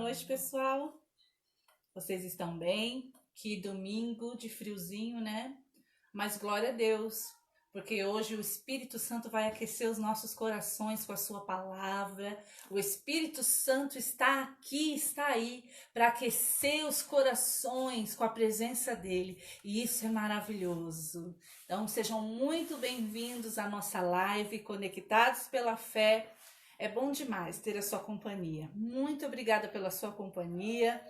noite, pessoal. Vocês estão bem? Que domingo de friozinho, né? Mas glória a Deus, porque hoje o Espírito Santo vai aquecer os nossos corações com a sua palavra. O Espírito Santo está aqui, está aí, para aquecer os corações com a presença dele. E isso é maravilhoso. Então, sejam muito bem-vindos à nossa live, Conectados pela Fé. É bom demais ter a sua companhia. Muito obrigada pela sua companhia.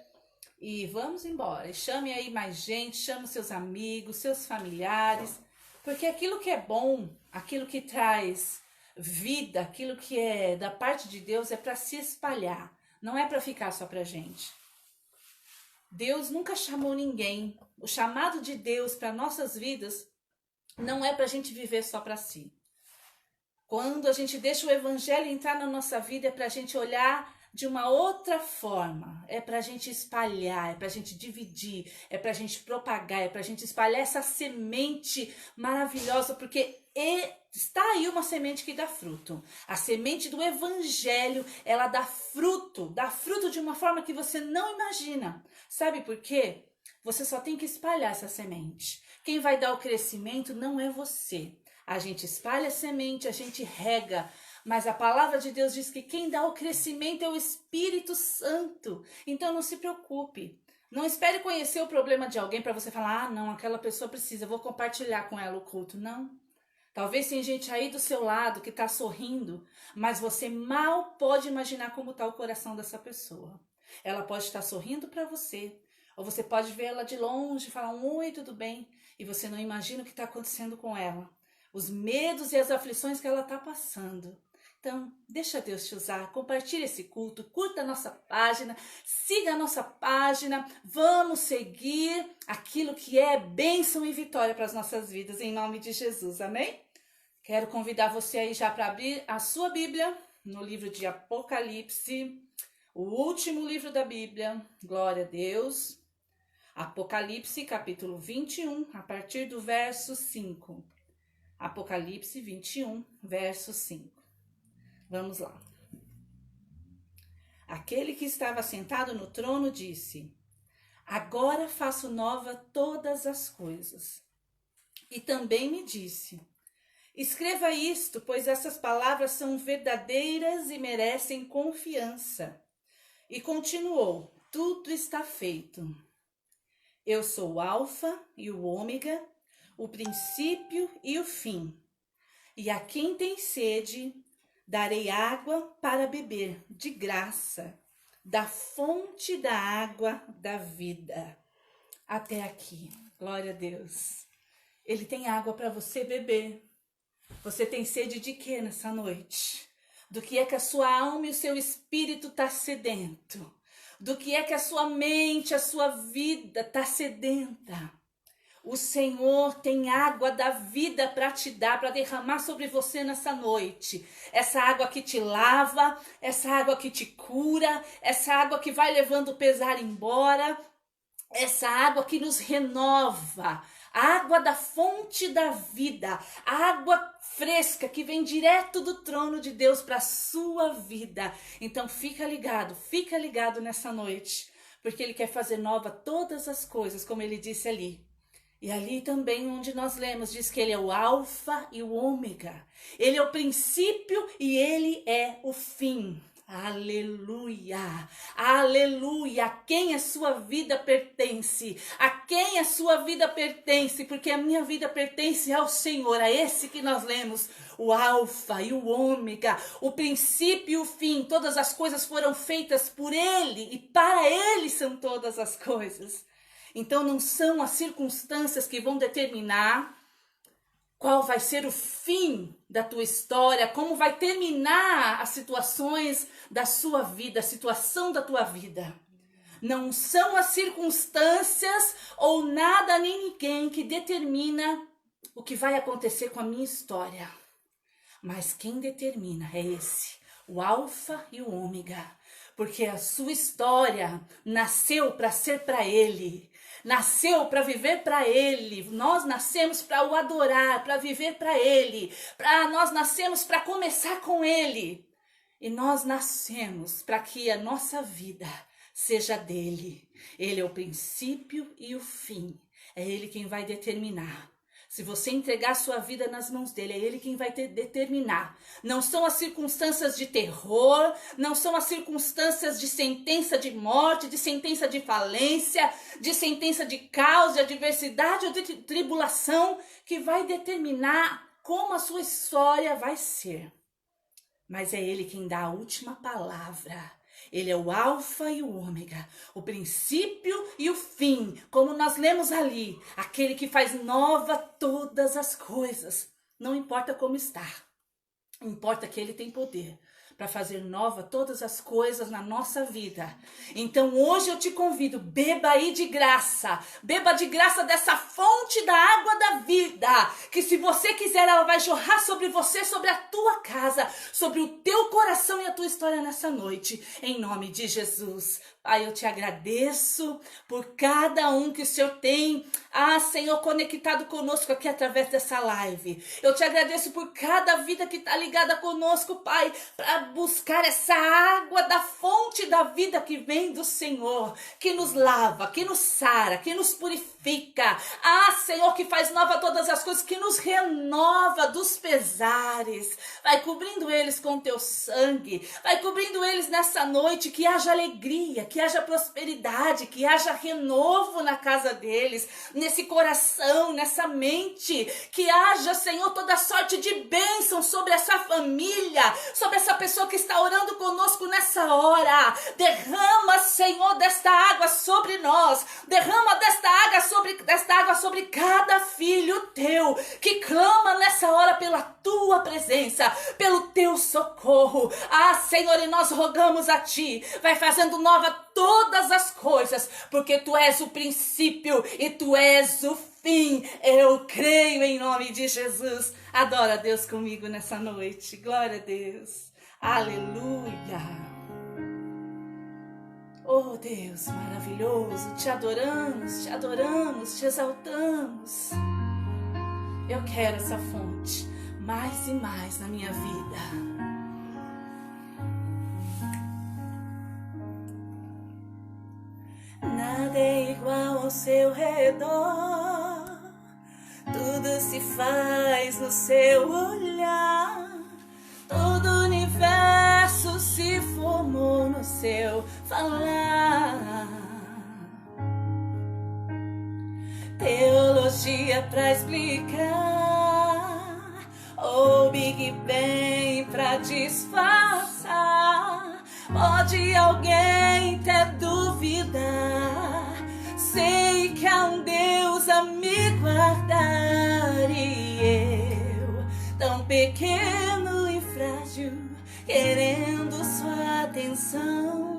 E vamos embora. Chame aí mais gente, chame seus amigos, seus familiares. Porque aquilo que é bom, aquilo que traz vida, aquilo que é da parte de Deus é para se espalhar. Não é para ficar só para gente. Deus nunca chamou ninguém. O chamado de Deus para nossas vidas não é para a gente viver só para si. Quando a gente deixa o evangelho entrar na nossa vida, é para a gente olhar de uma outra forma. É para a gente espalhar, é para a gente dividir, é para a gente propagar, é para a gente espalhar essa semente maravilhosa, porque está aí uma semente que dá fruto. A semente do evangelho, ela dá fruto de uma forma que você não imagina. Sabe por quê? Você só tem que espalhar essa semente. Quem vai dar o crescimento não é você. A gente espalha a semente, a gente rega, mas a palavra de Deus diz que quem dá o crescimento é o Espírito Santo. Então não se preocupe. Não espere conhecer o problema de alguém para você falar, não, aquela pessoa precisa, eu vou compartilhar com ela o culto. Não. Talvez tem gente aí do seu lado que está sorrindo, mas você mal pode imaginar como está o coração dessa pessoa. Ela pode estar sorrindo para você, ou você pode ver ela de longe e falar, oi, tudo bem? E você não imagina o que está acontecendo com ela. Os medos e as aflições que ela está passando. Então, deixa Deus te usar, compartilhe esse culto, curta a nossa página, siga a nossa página, vamos seguir aquilo que é bênção e vitória para as nossas vidas, em nome de Jesus, amém? Quero convidar você aí já para abrir a sua Bíblia, no livro de Apocalipse, o último livro da Bíblia, glória a Deus. Apocalipse, capítulo 21, a partir do verso 5. Apocalipse 21, verso 5. Vamos lá. Aquele que estava sentado no trono disse: agora faço nova todas as coisas. E também me disse: escreva isto, pois essas palavras são verdadeiras e merecem confiança. E continuou: tudo está feito. Eu sou o Alfa e o Ômega, o princípio e o fim. E a quem tem sede, darei água para beber, de graça, da fonte da água da vida. Até aqui, glória a Deus. Ele tem água para você beber. Você tem sede de quê nessa noite? Do que é que a sua alma e o seu espírito está sedento? Do que é que a sua mente, a sua vida está sedenta? O Senhor tem água da vida para te dar, para derramar sobre você nessa noite. Essa água que te lava, essa água que te cura, essa água que vai levando o pesar embora, essa água que nos renova. A água da fonte da vida, a água fresca que vem direto do trono de Deus para a sua vida. Então fica ligado nessa noite, porque Ele quer fazer nova todas as coisas, como Ele disse ali. E ali também onde nós lemos, diz que Ele é o Alfa e o Ômega. Ele é o princípio e Ele é o fim. Aleluia, aleluia. A quem a sua vida pertence? A quem a sua vida pertence? Porque a minha vida pertence ao Senhor, a esse que nós lemos, o Alfa e o Ômega, o princípio e o fim. Todas as coisas foram feitas por Ele e para Ele são todas as coisas. Então não são as circunstâncias que vão determinar qual vai ser o fim da tua história, como vai terminar as situações da sua vida, a situação da tua vida. Não são as circunstâncias ou nada nem ninguém que determina o que vai acontecer com a minha história. Mas quem determina é esse, o Alfa e o Ômega. Porque a sua história nasceu para ser para Ele. Nasceu para viver para Ele. Nós nascemos para o adorar, para viver para Ele. Nós nascemos para começar com Ele. E nós nascemos para que a nossa vida seja dele. Ele é o princípio e o fim. É ele quem vai determinar. Se você entregar sua vida nas mãos dele, é ele quem vai determinar. Não são as circunstâncias de terror, não são as circunstâncias de sentença de morte, de sentença de falência, de sentença de caos, de adversidade ou de tribulação que vai determinar como a sua história vai ser. Mas é ele quem dá a última palavra. Ele é o alfa e o ômega, o princípio e o fim, como nós lemos ali, aquele que faz nova todas as coisas. Não importa como está, importa que ele tem poder para fazer nova todas as coisas na nossa vida. Então hoje eu te convido, beba aí de graça, beba de graça dessa fonte da água da vida, que se você quiser ela vai jorrar sobre você, sobre a tua casa, sobre o teu coração e a tua história nessa noite, em nome de Jesus. Pai, eu te agradeço por cada um que o Senhor tem, Senhor, conectado conosco aqui através dessa live. Eu te agradeço por cada vida que está ligada conosco, Pai, para buscar essa água da fonte da vida que vem do Senhor, que nos lava, que nos sara, que nos purifica. Senhor, que faz nova todas as coisas, que nos renova dos pesares. Vai cobrindo eles com teu sangue, vai cobrindo eles nessa noite, que haja alegria, que haja prosperidade, que haja renovo na casa deles, nesse coração, nessa mente, que haja, Senhor, toda sorte de bênção sobre essa família, sobre essa pessoa que está orando conosco nessa hora. Derrama, Senhor, desta água sobre nós, derrama desta água sobre cada filho teu, que clama nessa hora pela tua presença, pelo teu socorro. Senhor, e nós rogamos a ti, vai fazendo nova todas as coisas, porque tu és o princípio e tu és o fim. Eu creio em nome de Jesus. Adora a Deus comigo nessa noite. Glória a Deus. Aleluia. Oh Deus maravilhoso, te adoramos, te exaltamos. Eu quero essa fonte mais e mais na minha vida. Nada é igual ao seu redor, tudo se faz no seu olhar, todo o universo se formou no seu falar. Teologia pra explicar, ou Big Bang pra disfarçar. Pode alguém até duvidar, sei que há um Deus a me guardar, e eu, tão pequeno e frágil, querendo sua atenção.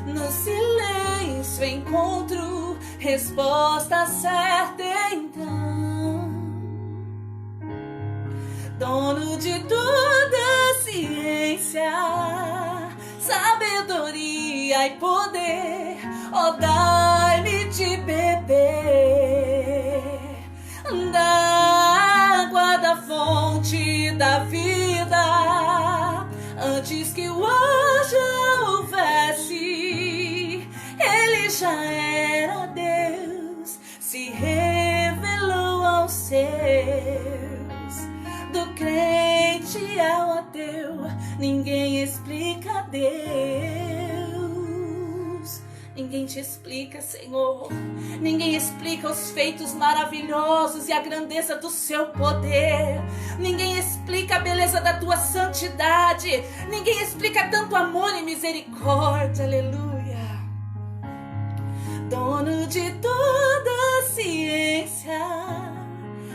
No silêncio encontro resposta certa então. Dono de toda ciência, sabedoria e poder, dai-me de beber da água da fonte da vida. Antes que o ar já houvesse, ele já era Deus, se revelou aos seus. Do crente ao ateu, ninguém explica Deus. Ninguém te explica, Senhor. Ninguém explica os feitos maravilhosos e a grandeza do seu poder. Ninguém explica a beleza da tua santidade. Ninguém explica tanto amor e misericórdia. Aleluia. Dono de toda ciência,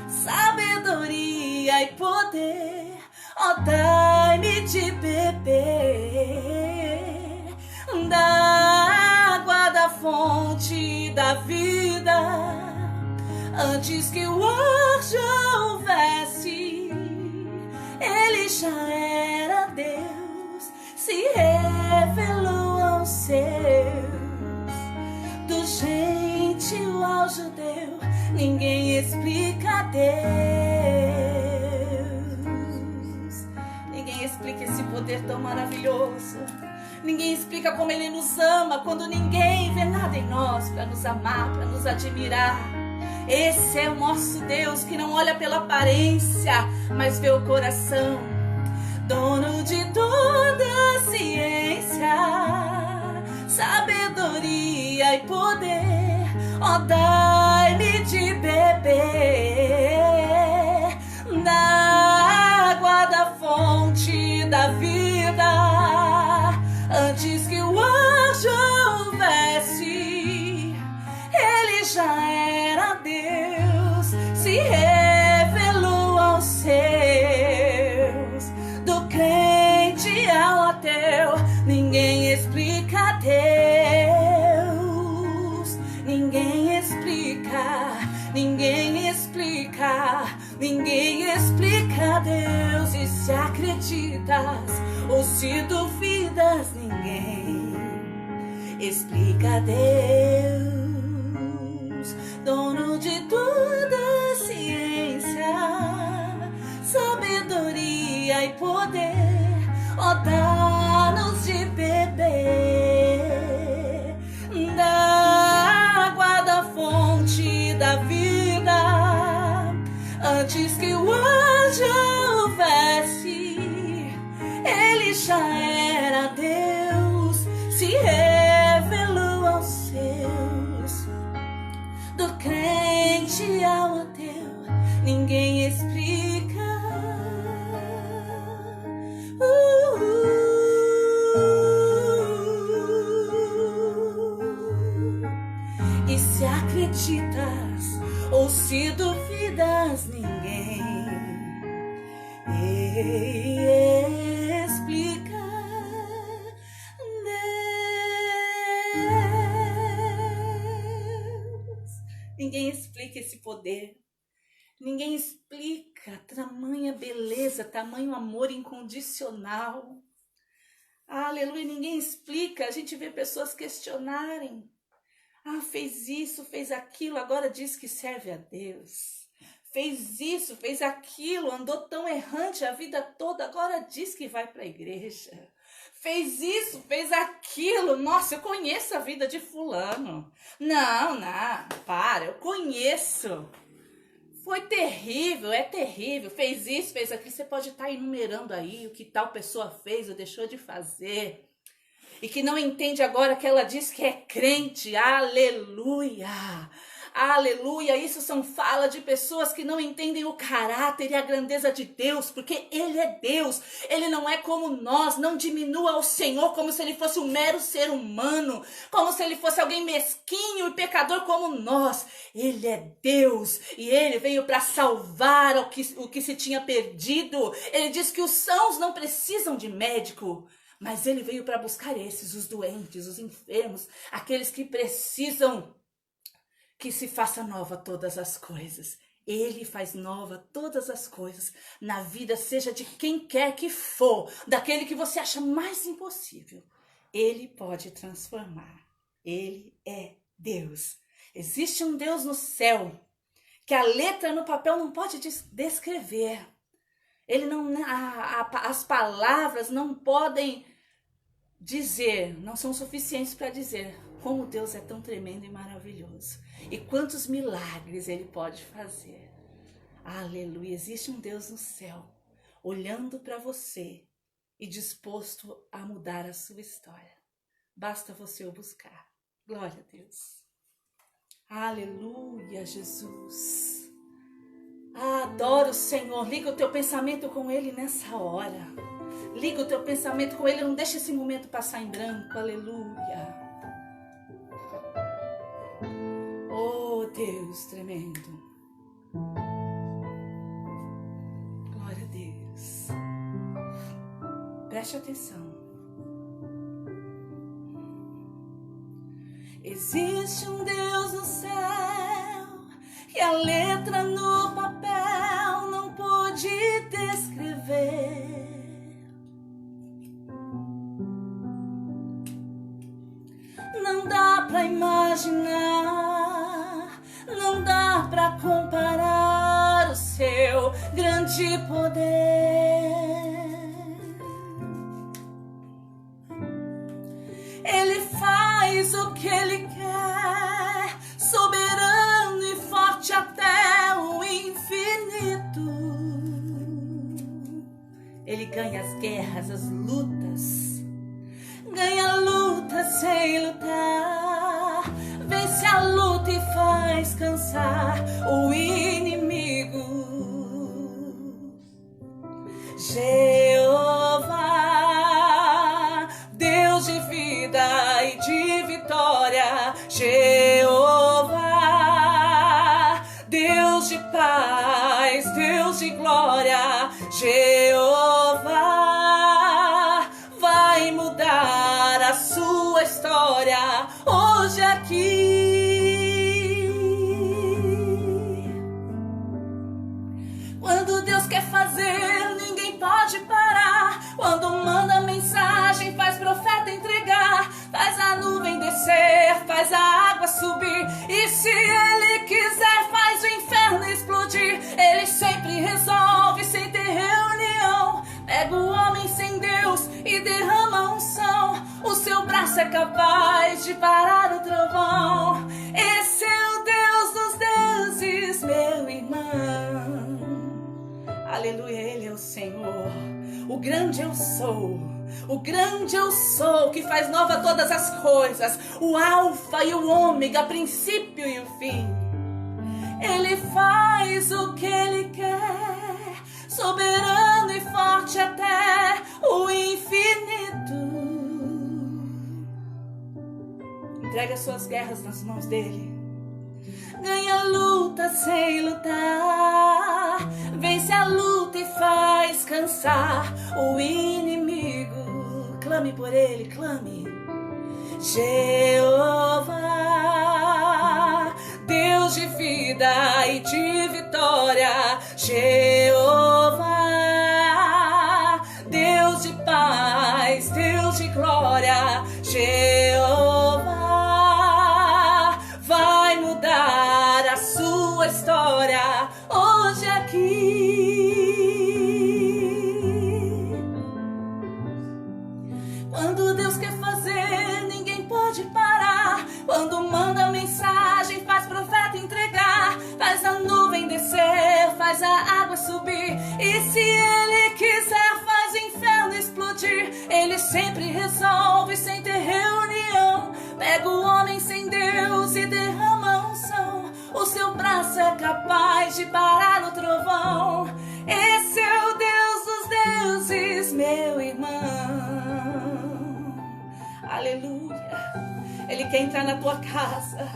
sabedoria e poder, dai-me de beber da água da fonte da vida. Antes que o ar já houvesse, ele já era Deus, se revelou aos seus. Do gentil ao judeu, ninguém explica Deus. Ninguém explica esse poder tão maravilhoso. Ninguém explica como Ele nos ama quando ninguém vê nada em nós para nos amar, para nos admirar. Esse é o nosso Deus que não olha pela aparência, mas vê o coração. Dono de toda a ciência, sabedoria e poder, ó, dai-me de beber na água da fonte da vida. Antes que o anjo houvesse, Ele já era Deus, se revelou aos seus. Do crente ao ateu, ninguém explica Deus. Ninguém explica, ninguém explica, ninguém explica Deus. E se acreditas ou se duvidas, ninguém explica Deus. Dono de toda a ciência, sabedoria e poder, ó, dá-nos de beber da água da fonte da vida. Antes que o anjo houvesse, Ele já era Deus, se revelou aos seus. Do crente ao ateu, ninguém explica. E se acreditas ou se duvidas, ninguém explica Deus. Ninguém explica esse poder. Ninguém explica tamanha beleza, tamanho amor incondicional. Aleluia, ninguém explica. A gente vê pessoas questionarem. Ah, fez isso, fez aquilo, agora diz que serve a Deus. Fez isso, fez aquilo, andou tão errante a vida toda, agora diz que vai para a igreja. Fez isso, fez aquilo. Nossa, eu conheço a vida de fulano. Não, para, eu conheço. Foi terrível, é terrível. Fez isso, fez aquilo. Você pode estar enumerando aí o que tal pessoa fez ou deixou de fazer. E que não entende agora que ela diz que é crente. Aleluia! Aleluia! Isso são fala de pessoas que não entendem o caráter e a grandeza de Deus, porque Ele é Deus. Ele não é como nós. Não diminua o Senhor como se Ele fosse um mero ser humano, como se Ele fosse alguém mesquinho e pecador como nós. Ele é Deus e Ele veio para salvar o que se tinha perdido. Ele diz que os sãos não precisam de médico, mas Ele veio para buscar esses, os doentes, os enfermos, aqueles que precisam que se faça nova todas as coisas. Ele faz nova todas as coisas na vida, seja de quem quer que for, daquele que você acha mais impossível. Ele pode transformar. Ele é Deus. Existe um Deus no céu que a letra no papel não pode descrever. Ele não, as palavras não podem dizer, não são suficientes para dizer como Deus é tão tremendo e maravilhoso. E quantos milagres Ele pode fazer. Aleluia, existe um Deus no céu, olhando para você e disposto a mudar a sua história. Basta você o buscar. Glória a Deus. Aleluia, Jesus. Adoro o Senhor. Liga o teu pensamento com Ele nessa hora. Liga o teu pensamento com Ele. Não deixa esse momento passar em branco. Aleluia. Oh, Deus tremendo. Glória a Deus. Preste atenção. Existe um Deus no céu que a letra no papel não pôde descrever. Não dá pra imaginar, não dá pra comparar o seu grande poder. faz o que Ele quer, soberano e forte até o infinito. Ele ganha as guerras, as lutas, ganha a luta sem lutar, vence a luta e faz cansar o inimigo. Jeová, Deus de vida e de vitória. Jeová, Deus de paz, Deus de glória. Jeová, vai mudar a sua história hoje aqui. Quando Deus quer fazer, ninguém pode parar. Quando manda mensagem, faz profeta entregar, faz a nuvem descer, faz a água subir, e se Ele quiser faz o inferno explodir. Ele sempre resolve sem ter reunião, pega o homem sem Deus e derrama unção. O seu braço é capaz de parar o trovão. Esse é o Deus dos deuses, meu irmão. Aleluia, Ele é o Senhor, o grande eu sou, o grande eu sou, que faz nova todas as coisas, o alfa e o ômega, princípio e o fim. Ele faz o que Ele quer, soberano e forte até o infinito. Entrega suas guerras nas mãos dele. Ganha a luta sem lutar, vence a luta e faz cansar o inimigo. Clame por ele, clame. Jeová, Deus de vida e de vitória. Jeová, Deus de paz, Deus de glória. Jeová, vai mudar a sua história hoje aqui. Quando Deus quer fazer, ninguém pode parar. Quando manda mensagem, faz profeta entregar, faz a nuvem descer, faz a água subir, e se Ele quiser faz o inferno explodir. Ele sempre resolve sem ter reunião, pega o homem sem Deus e derrama unção. O seu braço é capaz de parar o trovão. Esse é o Deus dos deuses, meu irmão. Aleluia. Ele quer entrar na tua casa.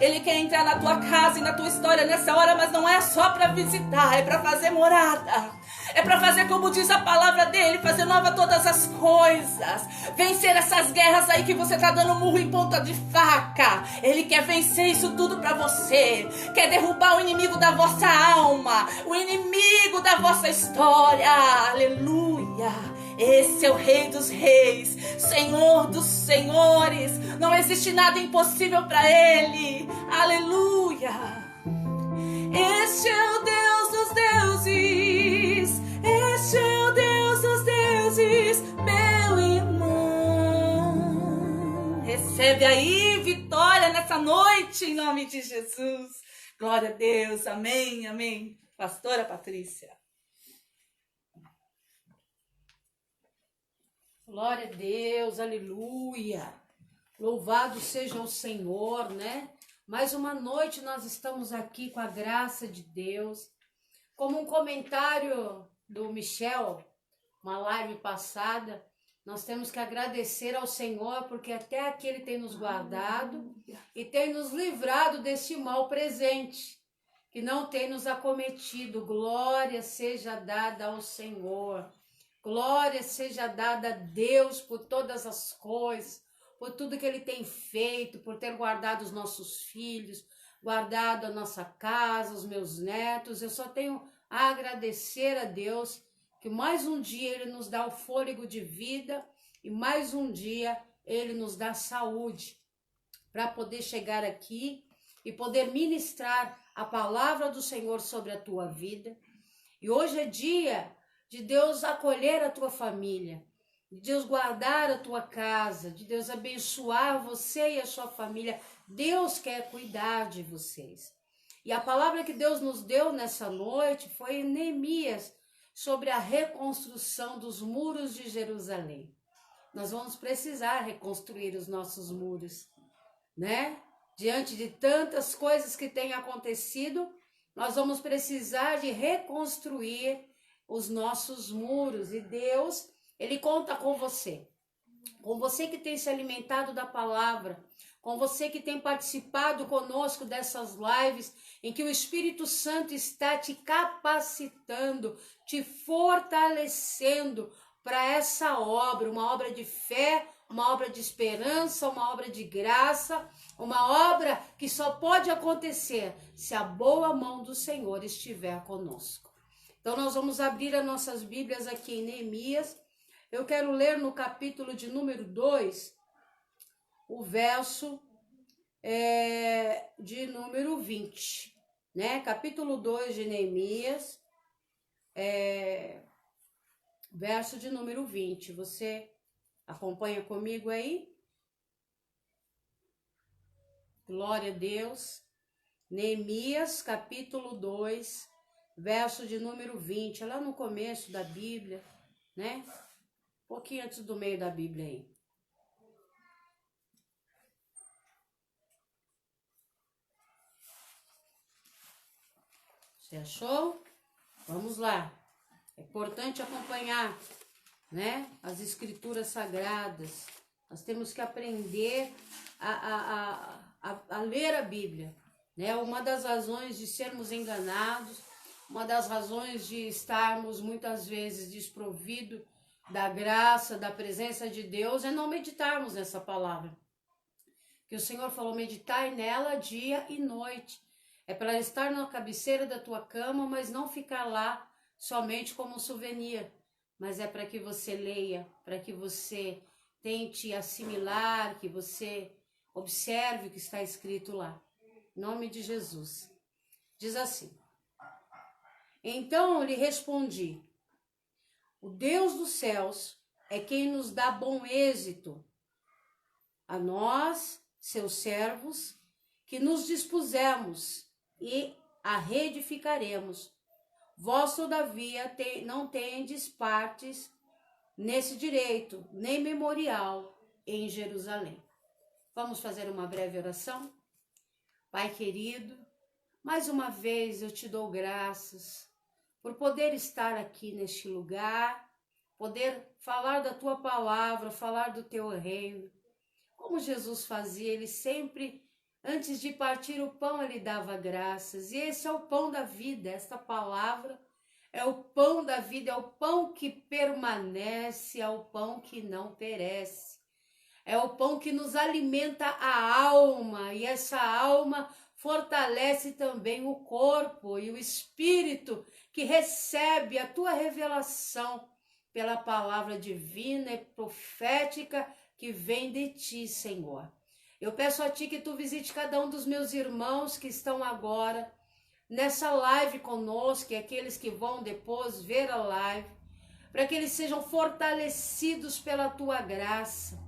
Ele quer entrar na tua casa e na tua história nessa hora, mas não é só para visitar, é para fazer morada. É para fazer como diz a palavra dele, fazer nova todas as coisas. Vencer essas guerras aí que você tá dando murro em ponta de faca. Ele quer vencer isso tudo para você. Quer derrubar o inimigo da vossa alma, o inimigo da vossa história. Aleluia. Esse é o Rei dos Reis, Senhor dos Senhores. Não existe nada impossível para Ele. Aleluia. Este é o Deus dos deuses. Este é o Deus dos deuses, meu irmão. Recebe aí vitória nessa noite, em nome de Jesus. Glória a Deus. Amém, amém. Pastora Patrícia. Glória a Deus, aleluia. Louvado seja o Senhor, né? Mais uma noite nós estamos aqui com a graça de Deus. Como um comentário do Michel, uma live passada, nós temos que agradecer ao Senhor, porque até aqui Ele tem nos guardado e tem nos livrado desse mal presente, que não tem nos acometido. Glória seja dada ao Senhor. Glória seja dada a Deus por todas as coisas, por tudo que Ele tem feito, por ter guardado os nossos filhos, guardado a nossa casa, os meus netos. Eu só tenho a agradecer a Deus que mais um dia Ele nos dá o fôlego de vida e mais um dia Ele nos dá saúde para poder chegar aqui e poder ministrar a palavra do Senhor sobre a tua vida. E hoje é dia de Deus acolher a tua família, de Deus guardar a tua casa, de Deus abençoar você e a sua família. Deus quer cuidar de vocês. E a palavra que Deus nos deu nessa noite foi em Neemias, sobre a reconstrução dos muros de Jerusalém. Nós vamos precisar reconstruir os nossos muros, né? Diante de tantas coisas que têm acontecido, nós vamos precisar de reconstruir os nossos muros. E Deus, Ele conta com você que tem se alimentado da palavra, com você que tem participado conosco dessas lives, em que o Espírito Santo está te capacitando, te fortalecendo para essa obra, uma obra de fé, uma obra de esperança, uma obra de graça, uma obra que só pode acontecer se a boa mão do Senhor estiver conosco. Então nós vamos abrir as nossas Bíblias aqui em Neemias. Eu quero ler no capítulo de número 2, o verso de número 20, né? Capítulo 2 de Neemias, verso de número 20. Você acompanha comigo aí? Glória a Deus. Neemias, capítulo 2, verso de número 20. É lá no começo da Bíblia, né? Um pouquinho antes do meio da Bíblia aí. Você achou? Vamos lá. É importante acompanhar, né, as escrituras sagradas. Nós temos que aprender a ler a Bíblia, né? Uma das razões de sermos enganados, uma das razões de estarmos muitas vezes desprovidos da graça, da presença de Deus, é não meditarmos nessa palavra. Que o Senhor falou, meditai nela dia e noite. É para estar na cabeceira da tua cama, mas não ficar lá somente como um souvenir. Mas é para que você leia, para que você tente assimilar, que você observe o que está escrito lá. Em nome de Jesus. Diz assim. Então lhe respondi, o Deus dos céus é quem nos dá bom êxito, a nós, seus servos, que nos dispusemos e a reedificaremos. Vós, todavia, não tendes partes nesse direito, nem memorial em Jerusalém. Vamos fazer uma breve oração? Pai querido, mais uma vez eu te dou graças por poder estar aqui neste lugar, poder falar da tua palavra, falar do teu reino. Como Jesus fazia, ele sempre, antes de partir o pão, ele dava graças. E esse é o pão da vida, esta palavra é o pão da vida, é o pão que permanece, é o pão que não perece. É o pão que nos alimenta a alma, e essa alma fortalece também o corpo e o espírito que recebe a tua revelação pela palavra divina e profética que vem de ti, Senhor. Eu peço a ti que tu visite cada um dos meus irmãos que estão agora nessa live conosco e aqueles que vão depois ver a live, para que eles sejam fortalecidos pela tua graça,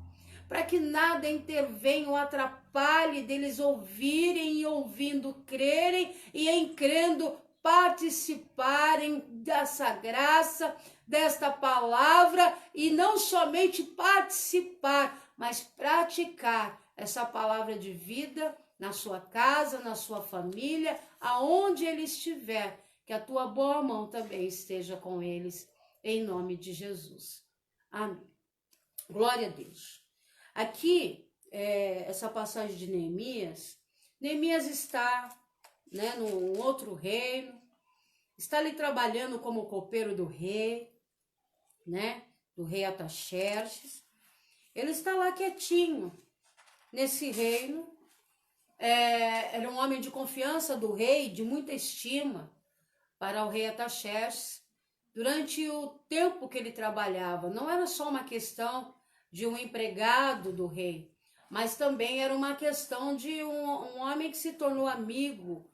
para que nada intervenha ou atrapalhe deles ouvirem e ouvindo crerem e em crendo participarem dessa graça, desta palavra e não somente participar, mas praticar essa palavra de vida na sua casa, na sua família, aonde ele estiver, que a tua boa mão também esteja com eles, em nome de Jesus. Amém. Glória a Deus. Aqui, essa passagem de Neemias, Neemias está, né, num outro reino, está ali trabalhando como copeiro do rei, né, do rei Ataxerxes. Ele está lá quietinho, nesse reino. Era um homem de confiança do rei, de muita estima para o rei Ataxerxes. Durante o tempo que ele trabalhava, não era só uma questão de um empregado do rei, mas também era uma questão de um homem que se tornou amigo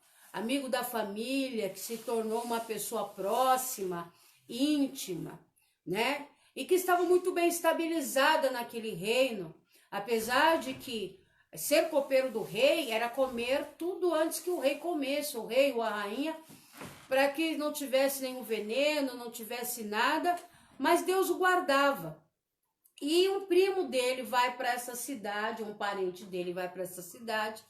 da família, que se tornou uma pessoa próxima, íntima, né? e que estava muito bem estabilizada naquele reino, apesar de que ser copeiro do rei era comer tudo antes que o rei comesse, o rei ou a rainha, para que não tivesse nenhum veneno, não tivesse nada, mas Deus o guardava. E um primo dele vai para essa cidade, um parente dele vai para essa cidade,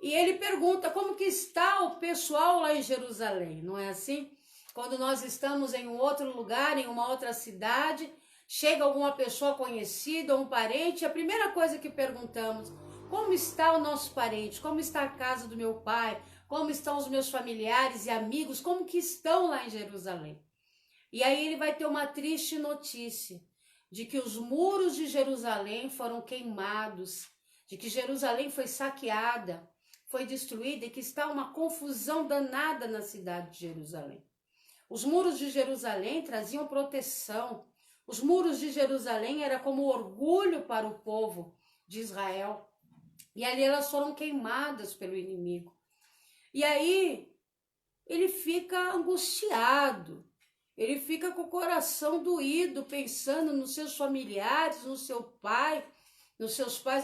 e ele pergunta como que está o pessoal lá em Jerusalém, não é assim? Quando nós estamos em um outro lugar, em uma outra cidade, chega alguma pessoa conhecida ou um parente, a primeira coisa que perguntamos, como está o nosso parente? Como está a casa do meu pai? Como estão os meus familiares e amigos? Como que estão lá em Jerusalém? E aí ele vai ter uma triste notícia de que os muros de Jerusalém foram queimados, de que Jerusalém foi saqueada, foi destruída e que está uma confusão danada na cidade de Jerusalém. Os muros de Jerusalém traziam proteção. Os muros de Jerusalém era como orgulho para o povo de Israel. E ali elas foram queimadas pelo inimigo. E aí ele fica angustiado. Ele fica com o coração doído, pensando nos seus familiares, no seu pai, nos seus pais,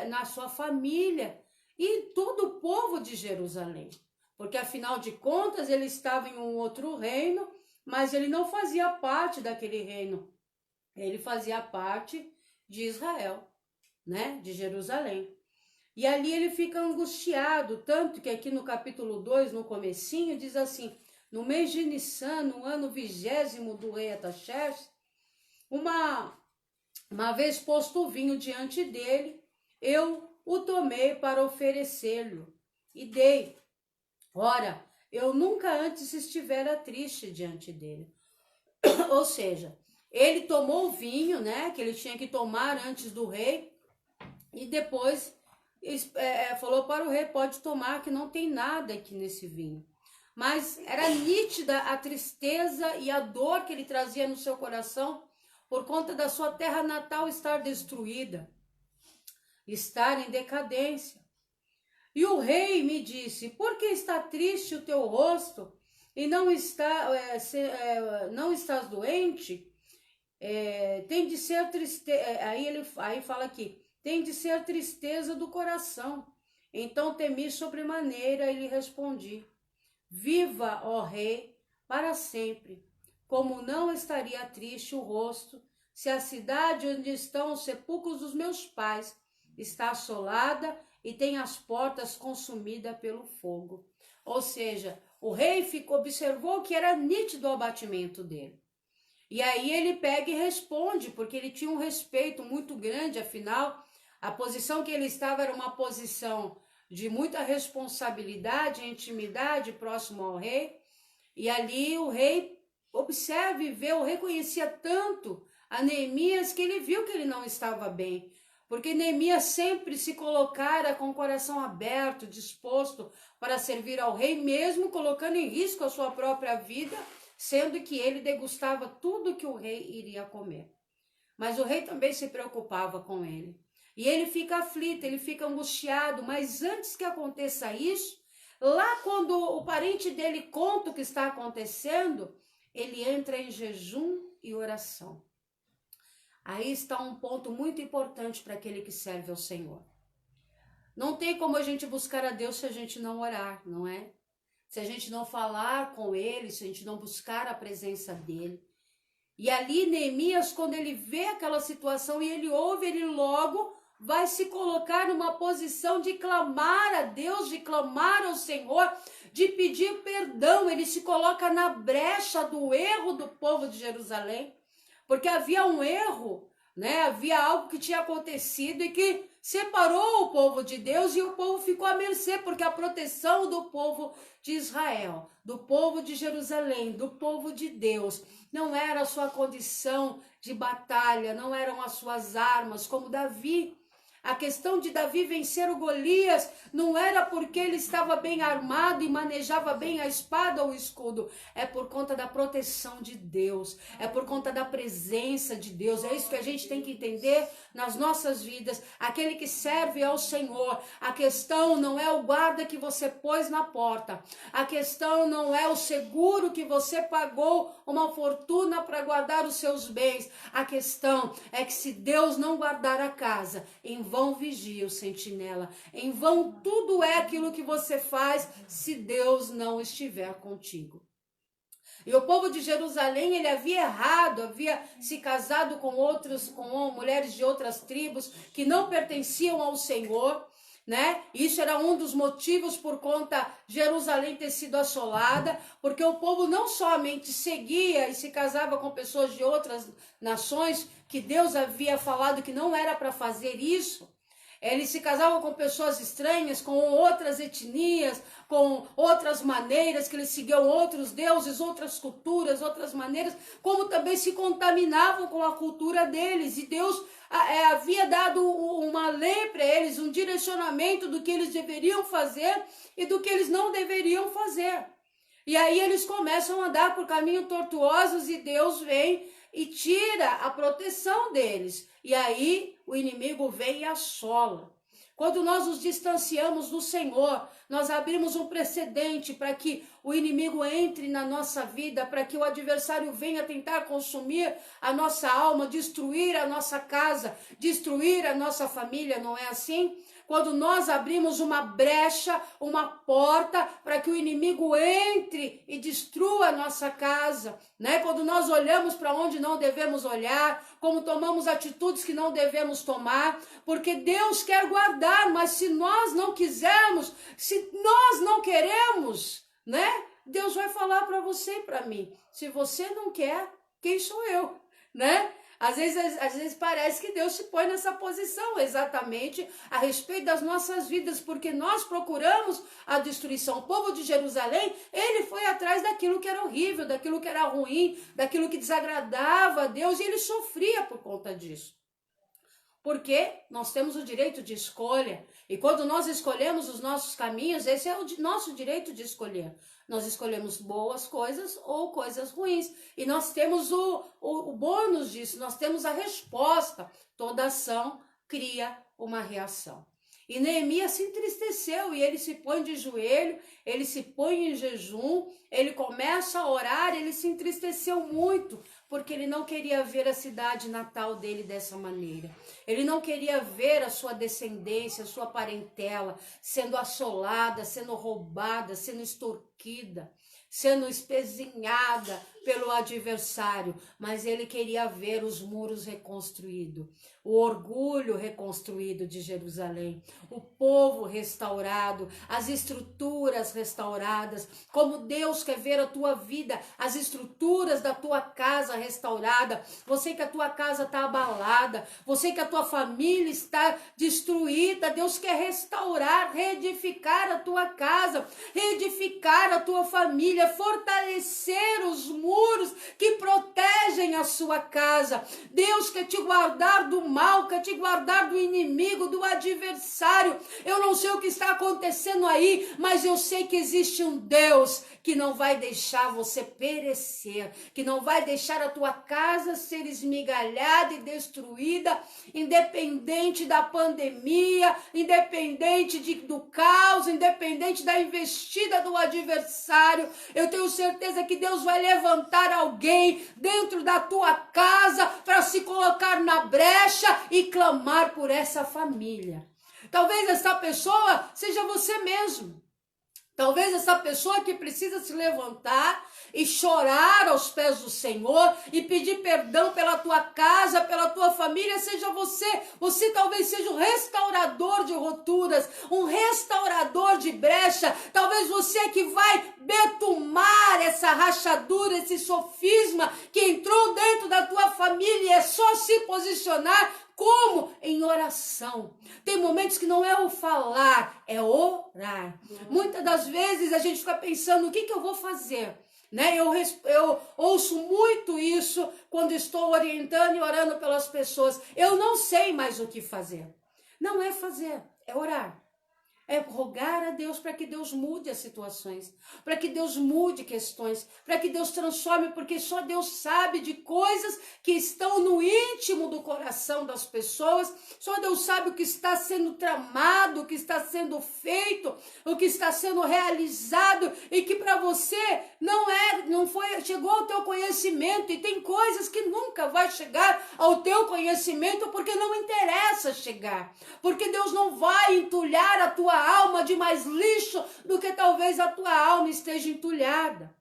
na sua família e em todo o povo de Jerusalém. Porque, afinal de contas, ele estava em um outro reino, mas ele não fazia parte daquele reino. Ele fazia parte de Israel, né? De Jerusalém. E ali ele fica angustiado, tanto que aqui no capítulo 2, no comecinho, diz assim, no mês de Nissan, no ano 20º do rei Ataxerxes, uma vez posto o vinho diante dele, eu o tomei para oferecê-lo e dei. Ora, eu nunca antes estivera triste diante dele. Ou seja, ele tomou o vinho, né, que ele tinha que tomar antes do rei, e depois falou para o rei, pode tomar, que não tem nada aqui nesse vinho. Mas era nítida a tristeza e a dor que ele trazia no seu coração por conta da sua terra natal estar destruída, estar em decadência. E o rei me disse, por que está triste o teu rosto e não estás doente? Tem de ser tristeza, aí fala aqui, tem de ser tristeza do coração. Então temi sobremaneira e lhe respondi, viva, ó rei, para sempre, como não estaria triste o rosto, se a cidade onde estão os sepulcros dos meus pais está assolada e tem as portas consumidas pelo fogo. Ou seja, o rei observou que era nítido o abatimento dele. E aí ele pega e responde, porque ele tinha um respeito muito grande, afinal, a posição que ele estava era uma posição de muita responsabilidade e intimidade próximo ao rei. E ali o rei observa e vê, o rei conhecia tanto a Neemias que ele viu que ele não estava bem. Porque Neemias sempre se colocara com o coração aberto, disposto para servir ao rei, mesmo colocando em risco a sua própria vida, sendo que ele degustava tudo que o rei iria comer. Mas o rei também se preocupava com ele. E ele fica aflito, ele fica angustiado, mas antes que aconteça isso, lá quando o parente dele conta o que está acontecendo, ele entra em jejum e oração. Aí está um ponto muito importante para aquele que serve ao Senhor. Não tem como a gente buscar a Deus se a gente não orar, não é? Se a gente não falar com Ele, se a gente não buscar a presença dEle. E ali Neemias, quando ele vê aquela situação e ele ouve, ele logo vai se colocar numa posição de clamar a Deus, de clamar ao Senhor, de pedir perdão. Ele se coloca na brecha do erro do povo de Jerusalém. Porque havia um erro, né? Havia algo que tinha acontecido e que separou o povo de Deus e o povo ficou à mercê, porque a proteção do povo de Israel, do povo de Jerusalém, do povo de Deus, não era a sua condição de batalha, não eram as suas armas, como Davi. A questão de Davi vencer o Golias não era porque ele estava bem armado e manejava bem a espada ou o escudo. É por conta da proteção de Deus. É por conta da presença de Deus. É isso que a gente tem que entender nas nossas vidas. Aquele que serve ao Senhor. A questão não é o guarda que você pôs na porta. A questão não é o seguro que você pagou uma fortuna para guardar os seus bens. A questão é que se Deus não guardar a casa, em vão vigia o sentinela. Em vão tudo é aquilo que você faz se Deus não estiver contigo. E o povo de Jerusalém, ele havia errado, havia se casado com mulheres de outras tribos que não pertenciam ao Senhor, né? Isso era um dos motivos por conta Jerusalém ter sido assolada, porque o povo não somente seguia e se casava com pessoas de outras nações, que Deus havia falado que não era para fazer isso. Eles se casavam com pessoas estranhas, com outras etnias, com outras maneiras, que eles seguiam outros deuses, outras culturas, outras maneiras, como também se contaminavam com a cultura deles. E Deus havia dado uma lei para eles, um direcionamento do que eles deveriam fazer e do que eles não deveriam fazer. E aí eles começam a andar por caminhos tortuosos e Deus vem e tira a proteção deles. E aí o inimigo vem e assola. Quando nós nos distanciamos do Senhor, nós abrimos um precedente para que o inimigo entre na nossa vida, para que o adversário venha tentar consumir a nossa alma, destruir a nossa casa, destruir a nossa família, não é assim? Quando nós abrimos uma brecha, uma porta para que o inimigo entre e destrua a nossa casa, né? Quando nós olhamos para onde não devemos olhar, como tomamos atitudes que não devemos tomar, porque Deus quer guardar, mas se nós não quisermos, se nós não queremos, né? Deus vai falar para você e para mim, se você não quer, quem sou eu, né? Às vezes parece que Deus se põe nessa posição exatamente a respeito das nossas vidas, porque nós procuramos a destruição. O povo de Jerusalém, ele foi atrás daquilo que era horrível, daquilo que era ruim, daquilo que desagradava a Deus, e ele sofria por conta disso. Porque nós temos o direito de escolha, e quando nós escolhemos os nossos caminhos, esse é o nosso direito de escolher. Nós escolhemos boas coisas ou coisas ruins. E nós temos o bônus disso, nós temos a resposta. Toda ação cria uma reação. E Neemias se entristeceu e ele se põe de joelho, ele se põe em jejum, ele começa a orar, ele se entristeceu muito, porque ele não queria ver a cidade natal dele dessa maneira. Ele não queria ver a sua descendência, a sua parentela sendo assolada, sendo roubada, sendo extorquida, sendo espezinhada pelo adversário, mas ele queria ver os muros reconstruídos, o orgulho reconstruído de Jerusalém, o povo restaurado, as estruturas restauradas, como Deus quer ver a tua vida, as estruturas da tua casa restaurada. Você que a tua casa está abalada, você que a tua família está destruída, Deus quer restaurar, reedificar a tua casa, reedificar a tua família, fortalecer os muros que protegem a sua casa. Deus quer te guardar do mal, quer te guardar do inimigo, do adversário. Eu não sei o que está acontecendo aí, mas eu sei que existe um Deus que não vai deixar você perecer, que não vai deixar a tua casa ser esmigalhada e destruída, independente da pandemia, independente do caos, independente da investida do adversário. Eu tenho certeza que Deus vai levantar alguém dentro da tua casa para se colocar na brecha e clamar por essa família. Talvez essa pessoa seja você mesmo. Talvez essa pessoa que precisa se levantar e chorar aos pés do Senhor e pedir perdão pela tua casa, pela tua família, seja você. Você talvez seja um restaurador de rupturas, um restaurador de brecha. Talvez você que vai betumar essa rachadura, esse sofisma que entrou dentro da tua família, e é só se posicionar. Como? Em oração. Tem momentos que não é o falar, é orar. Muitas das vezes a gente fica pensando, o que eu vou fazer? Né? Eu ouço muito isso quando estou orientando e orando pelas pessoas. Eu não sei mais o que fazer. Não é fazer, é orar. É rogar a Deus para que Deus mude as situações, para que Deus mude questões, para que Deus transforme, porque só Deus sabe de coisas que estão no íntimo do coração das pessoas, só Deus sabe o que está sendo tramado, o que está sendo feito, o que está sendo realizado e que para você não foi, chegou ao teu conhecimento, e tem coisas que nunca vai chegar ao teu conhecimento porque não interessa chegar, porque Deus não vai entulhar a tua alma de mais lixo do que talvez a tua alma esteja entulhada.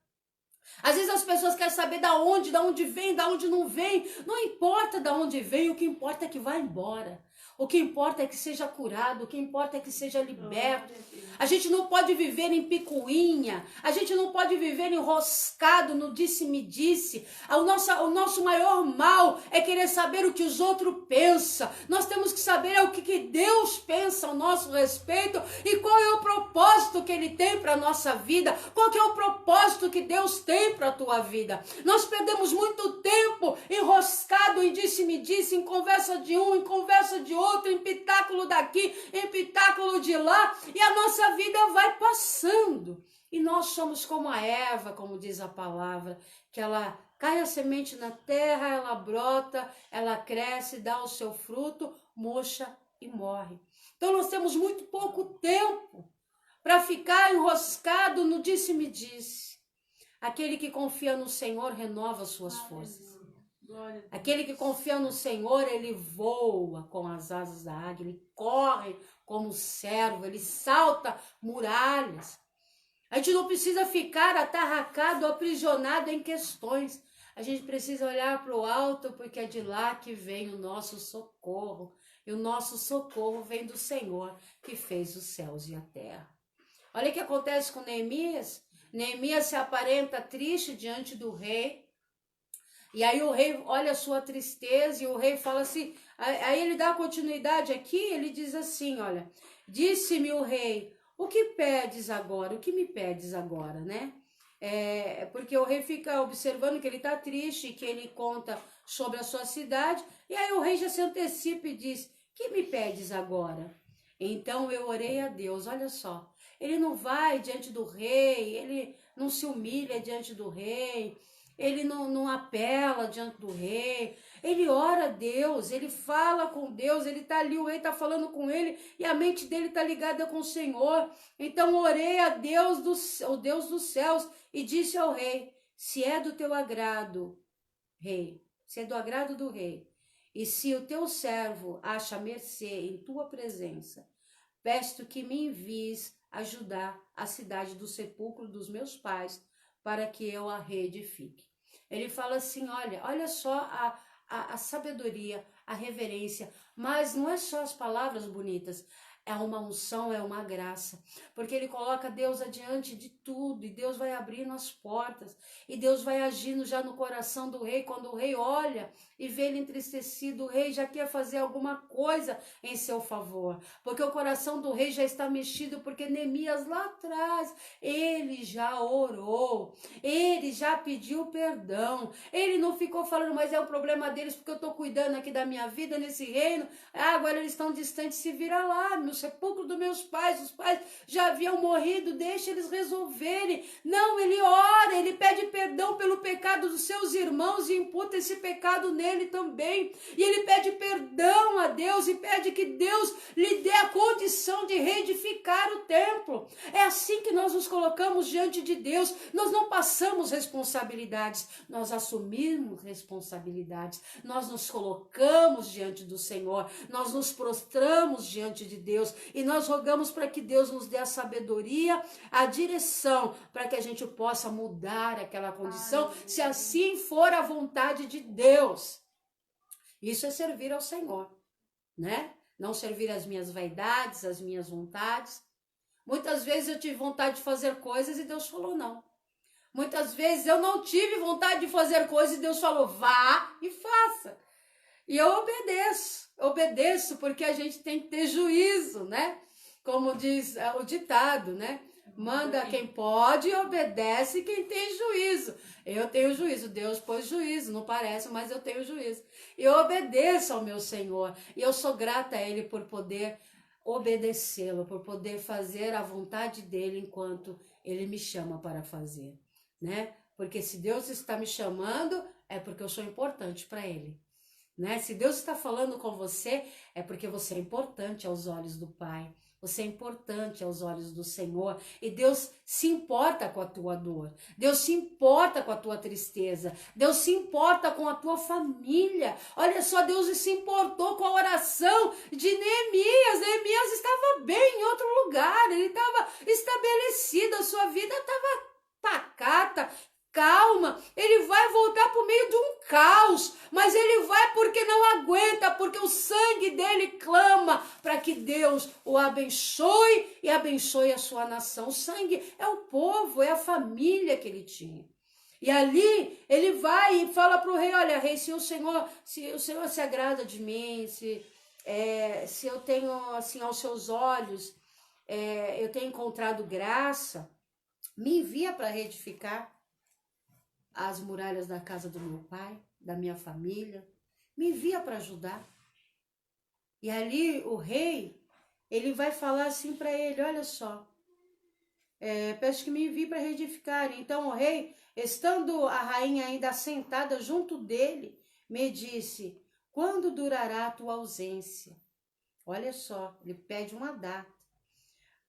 Às vezes as pessoas querem saber da onde vem, da onde não vem. Não importa da onde vem, o que importa é que vá embora. O que importa é que seja curado, o que importa é que seja liberto. A gente não pode viver em picuinha, a gente não pode viver enroscado no disse-me-disse. O nosso maior mal é querer saber o que os outros pensam. Nós temos que saber o que Deus pensa ao nosso respeito e qual é o propósito que Ele tem para a nossa vida, qual que é o propósito que Deus tem para a tua vida. Nós perdemos muito tempo enroscado em disse-me-disse, em conversa de um, em conversa de outro, em pitáculo daqui, em pitáculo de lá, e a nossa vida vai passando. E nós somos como a erva, como diz a palavra, que ela cai a semente na terra, ela brota, ela cresce, dá o seu fruto, murcha e morre. Então nós temos muito pouco tempo para ficar enroscado no disse-me-disse. Aquele que confia no Senhor renova suas forças. Aquele que confia no Senhor, ele voa com as asas da águia, ele corre como servo, ele salta muralhas. A gente não precisa ficar atarracado, aprisionado em questões. A gente precisa olhar para o alto, porque é de lá que vem o nosso socorro. E o nosso socorro vem do Senhor, que fez os céus e a terra. Olha o que acontece com Neemias. Neemias se aparenta triste diante do rei. E aí o rei olha a sua tristeza e o rei fala assim, aí ele dá continuidade aqui, ele diz assim, olha, disse-me o rei, o que pedes agora? O que me pedes agora, né? Porque o rei fica observando que ele está triste, que ele conta sobre a sua cidade, e aí o rei já se antecipa e diz, que me pedes agora? Então eu orei a Deus, olha só, ele não vai diante do rei, ele não se humilha diante do rei, ele não apela diante do rei, ele ora a Deus, ele fala com Deus, ele está ali, o rei está falando com ele e a mente dele está ligada com o Senhor. Então orei a Deus, o Deus dos céus, e disse ao rei, se é do teu agrado, rei, se é do agrado do rei, e se o teu servo acha mercê em tua presença, peço que me envies ajudar a cidade do sepulcro dos meus pais, para que eu a reedifique. Ele fala assim, olha só a sabedoria, a reverência, mas não é só as palavras bonitas, é uma unção, é uma graça, porque ele coloca Deus adiante de tudo, e Deus vai abrindo as portas, e Deus vai agindo já no coração do rei. Quando o rei olha e vê ele entristecido, o rei já quer fazer alguma coisa em seu favor, porque o coração do rei já está mexido, porque Neemias lá atrás, ele já orou, ele já pediu perdão, ele não ficou falando, mas é o problema deles, porque eu estou cuidando aqui da minha vida nesse reino, agora eles estão distantes, se vira lá, no sepulcro dos meus pais, os pais já haviam morrido, deixa eles resolverem. Não, ele ora, ele pede perdão pelo pecado dos seus irmãos e imputa esse pecado nele também. E ele pede perdão a Deus e pede que Deus lhe dê a condição de reedificar o templo. É assim que nós nos colocamos diante de Deus. Nós não passamos responsabilidades, nós assumimos responsabilidades. Nós nos colocamos diante do Senhor, nós nos prostramos diante de Deus e nós rogamos para que Deus nos dê a sabedoria, a direção, para que a gente possa mudar aquela condição, se assim for a vontade de Deus. Isso é servir ao Senhor, né? Não servir às minhas vaidades, às minhas vontades. Muitas vezes eu tive vontade de fazer coisas e Deus falou não. Muitas vezes eu não tive vontade de fazer coisas e Deus falou vá e faça. E eu obedeço porque a gente tem que ter juízo, né? Como diz o ditado, né? Manda quem pode e obedece quem tem juízo. Eu tenho juízo, Deus pôs juízo, não parece, mas eu tenho juízo. Eu obedeço ao meu Senhor e eu sou grata a Ele por poder obedecê-lo, por poder fazer a vontade dEle enquanto Ele me chama para fazer, né? Porque se Deus está me chamando, é porque eu sou importante para Ele, né? Se Deus está falando com você, é porque você é importante aos olhos do Pai. Você é importante aos olhos do Senhor e Deus se importa com a tua dor. Deus se importa com a tua tristeza. Deus se importa com a tua família. Olha só, Deus se importou com a oração de Neemias. Neemias estava bem em outro lugar. Ele estava estabelecido, a sua vida estava pacata, calma. Ele vai voltar para o meio de um caos, mas ele vai porque não aguenta, porque o sangue dele clama para que Deus o abençoe e abençoe a sua nação. O sangue é o povo, é a família que ele tinha. E ali ele vai e fala para o rei: olha, rei, se o Senhor se agrada de mim, se eu tenho assim aos seus olhos, eu tenho encontrado graça, me envia para reedificar as muralhas da casa do meu pai, da minha família, me envia para ajudar. E ali o rei, ele vai falar assim para ele: olha só, peço que me envie para reedificar. Então o rei, estando a rainha ainda sentada junto dele, me disse: quando durará a tua ausência? Olha só, ele pede uma data.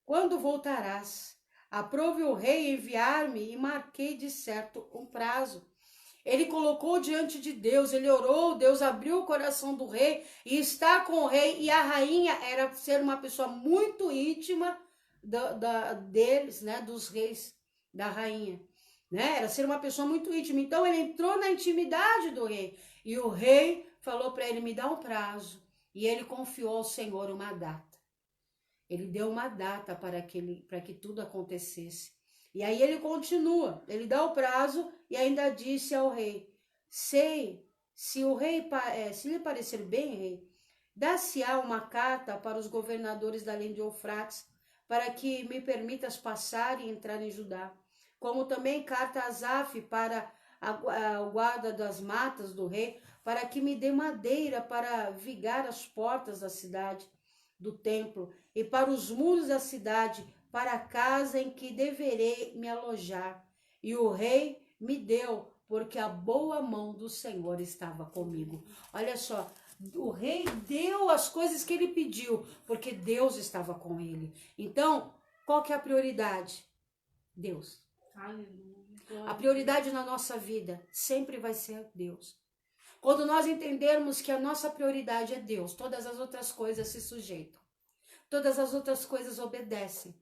Quando voltarás? Aprove o rei enviar-me e marquei de certo um prazo. Ele colocou diante de Deus, ele orou, Deus abriu o coração do rei e está com o rei. E a rainha era ser uma pessoa muito íntima deles, né, dos reis, da rainha, né? Era ser uma pessoa muito íntima. Então ele entrou na intimidade do rei e o rei falou para ele: me dá um prazo. E ele confiou ao Senhor uma data. Ele deu uma data para que tudo acontecesse. E aí ele continua, ele dá o prazo e ainda disse ao rei: se lhe parecer bem, rei, dá-se-á uma carta para os governadores da além de Eufrates, para que me permitas passar e entrar em Judá, como também carta a Asaf para a guarda das matas do rei, para que me dê madeira para vigar as portas da cidade, do templo, e para os muros da cidade, para a casa em que deverei me alojar. E o rei me deu, porque a boa mão do Senhor estava comigo. Olha só, o rei deu as coisas que ele pediu, porque Deus estava com ele. Então, qual que é a prioridade? Deus. A prioridade na nossa vida sempre vai ser Deus. Quando nós entendermos que a nossa prioridade é Deus, todas as outras coisas se sujeitam. Todas as outras coisas obedecem.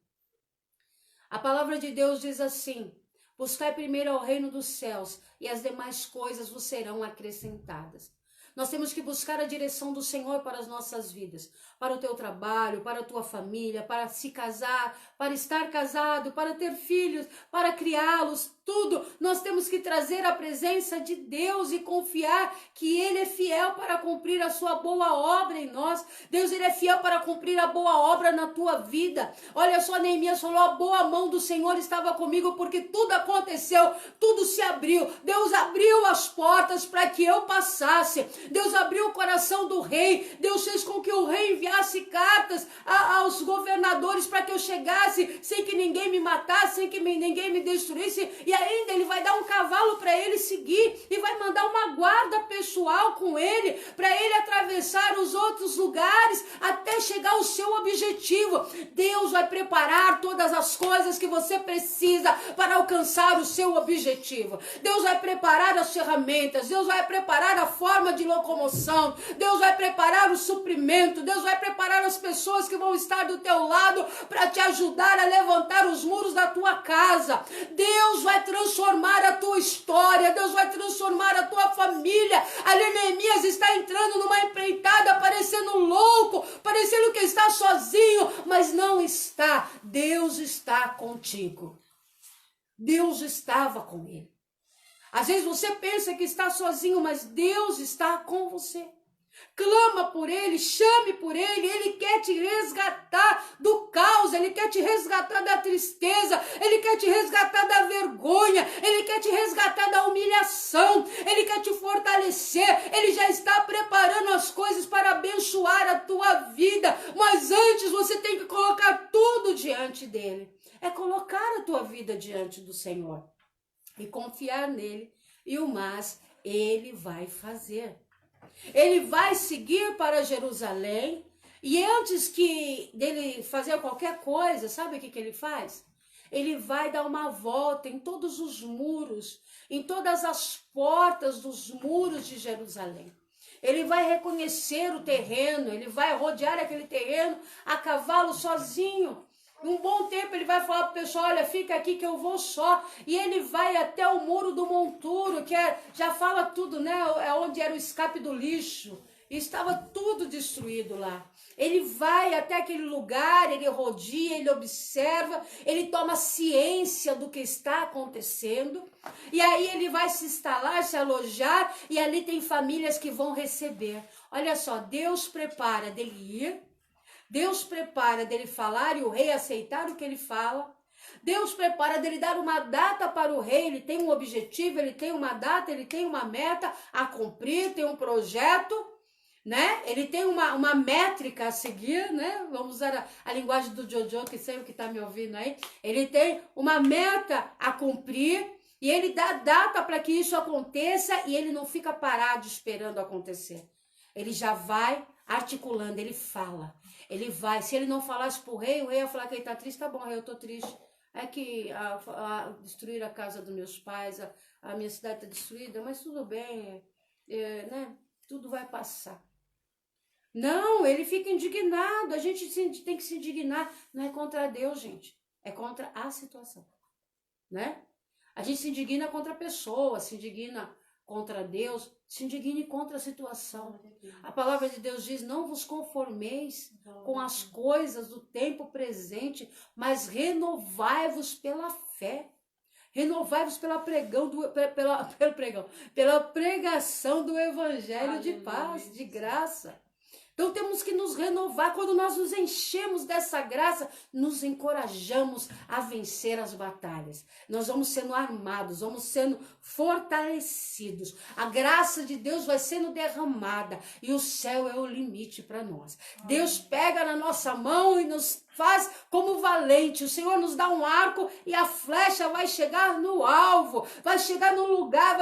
A palavra de Deus diz assim: buscai primeiro ao reino dos céus e as demais coisas vos serão acrescentadas. Nós temos que buscar a direção do Senhor para as nossas vidas, para o teu trabalho, para a tua família, para se casar, para estar casado, para ter filhos, para criá-los, tudo. Nós temos que trazer a presença de Deus e confiar que Ele é fiel para cumprir a sua boa obra em nós. Deus, Ele é fiel para cumprir a boa obra na tua vida. Olha só, Neemias falou: a boa mão do Senhor estava comigo, porque tudo aconteceu, tudo se abriu. Deus abriu as portas para que eu passasse. Deus abriu o coração do rei. Deus fez com que o rei enviasse cartas aos governadores para que eu chegasse sem que ninguém me matasse, sem que ninguém me destruísse. E ainda ele vai dar um cavalo para ele seguir e vai mandar uma guarda pessoal com ele, para ele atravessar os outros lugares até chegar ao seu objetivo. Deus vai preparar todas as coisas que você precisa para alcançar o seu objetivo. Deus vai preparar as ferramentas, Deus vai preparar a forma de locomoção, Deus vai preparar o suprimento, Deus vai preparar as pessoas que vão estar do teu lado para te ajudar a levantar os muros da tua casa. Deus vai transformar a tua história, Deus vai transformar a tua família. Ali Neemias está entrando numa empreitada, parecendo louco, parecendo que está sozinho, mas não está. Deus está contigo. Deus estava com ele. Às vezes você pensa que está sozinho, mas Deus está com você. Clama por Ele, chame por Ele, Ele quer te resgatar do caos, Ele quer te resgatar da tristeza, Ele quer te resgatar da vergonha, Ele quer te resgatar da humilhação, Ele quer te fortalecer, Ele já está preparando as coisas para abençoar a tua vida, mas antes você tem que colocar tudo diante dEle. É colocar a tua vida diante do Senhor e confiar nele, e o mais Ele vai fazer. Ele vai seguir para Jerusalém, e antes dele fazer qualquer coisa, sabe o que ele faz? Ele vai dar uma volta em todos os muros, em todas as portas dos muros de Jerusalém. Ele vai reconhecer o terreno, ele vai rodear aquele terreno a cavalo sozinho. Um bom tempo ele vai falar para o pessoal, olha, fica aqui que eu vou só. E ele vai até o muro do monturo, que já fala tudo, né? É onde era o escape do lixo. E estava tudo destruído lá. Ele vai até aquele lugar, ele rodeia, ele observa, ele toma ciência do que está acontecendo. E aí ele vai se instalar, se alojar, e ali tem famílias que vão receber. Olha só, Deus prepara dele ir, Deus prepara dele falar e o rei aceitar o que ele fala. Deus prepara dele dar uma data para o rei, ele tem um objetivo, ele tem uma data, ele tem uma meta a cumprir, tem um projeto, né? Ele tem uma métrica a seguir, né? Vamos usar a linguagem do Jojo, que sei o que está me ouvindo aí. Ele tem uma meta a cumprir e ele dá data para que isso aconteça e ele não fica parado esperando acontecer. Ele já vai articulando, ele fala. Ele vai, se ele não falasse pro rei, o rei ia falar que ele está triste, tá bom, rei, eu estou triste. É que destruir a casa dos meus pais, a minha cidade está destruída, mas tudo bem, né? Tudo vai passar. Não, ele fica indignado, a gente tem que se indignar, não é contra Deus, gente, é contra a situação, né? A gente se indigna contra a pessoa, se indigna contra Deus, se indigne contra a situação. A palavra de Deus diz, não vos conformeis com as coisas do tempo presente, mas renovai-vos pela fé. Renovai-vos pela pregação do evangelho de paz, de graça. Então temos que nos renovar. Quando nós nos enchemos dessa graça, nos encorajamos a vencer as batalhas. Nós vamos sendo armados, vamos sendo fortalecidos. A graça de Deus vai sendo derramada e o céu é o limite para nós. Deus pega na nossa mão e nos faz como valente. O Senhor nos dá um arco e a flecha vai chegar no alvo, vai chegar no lugar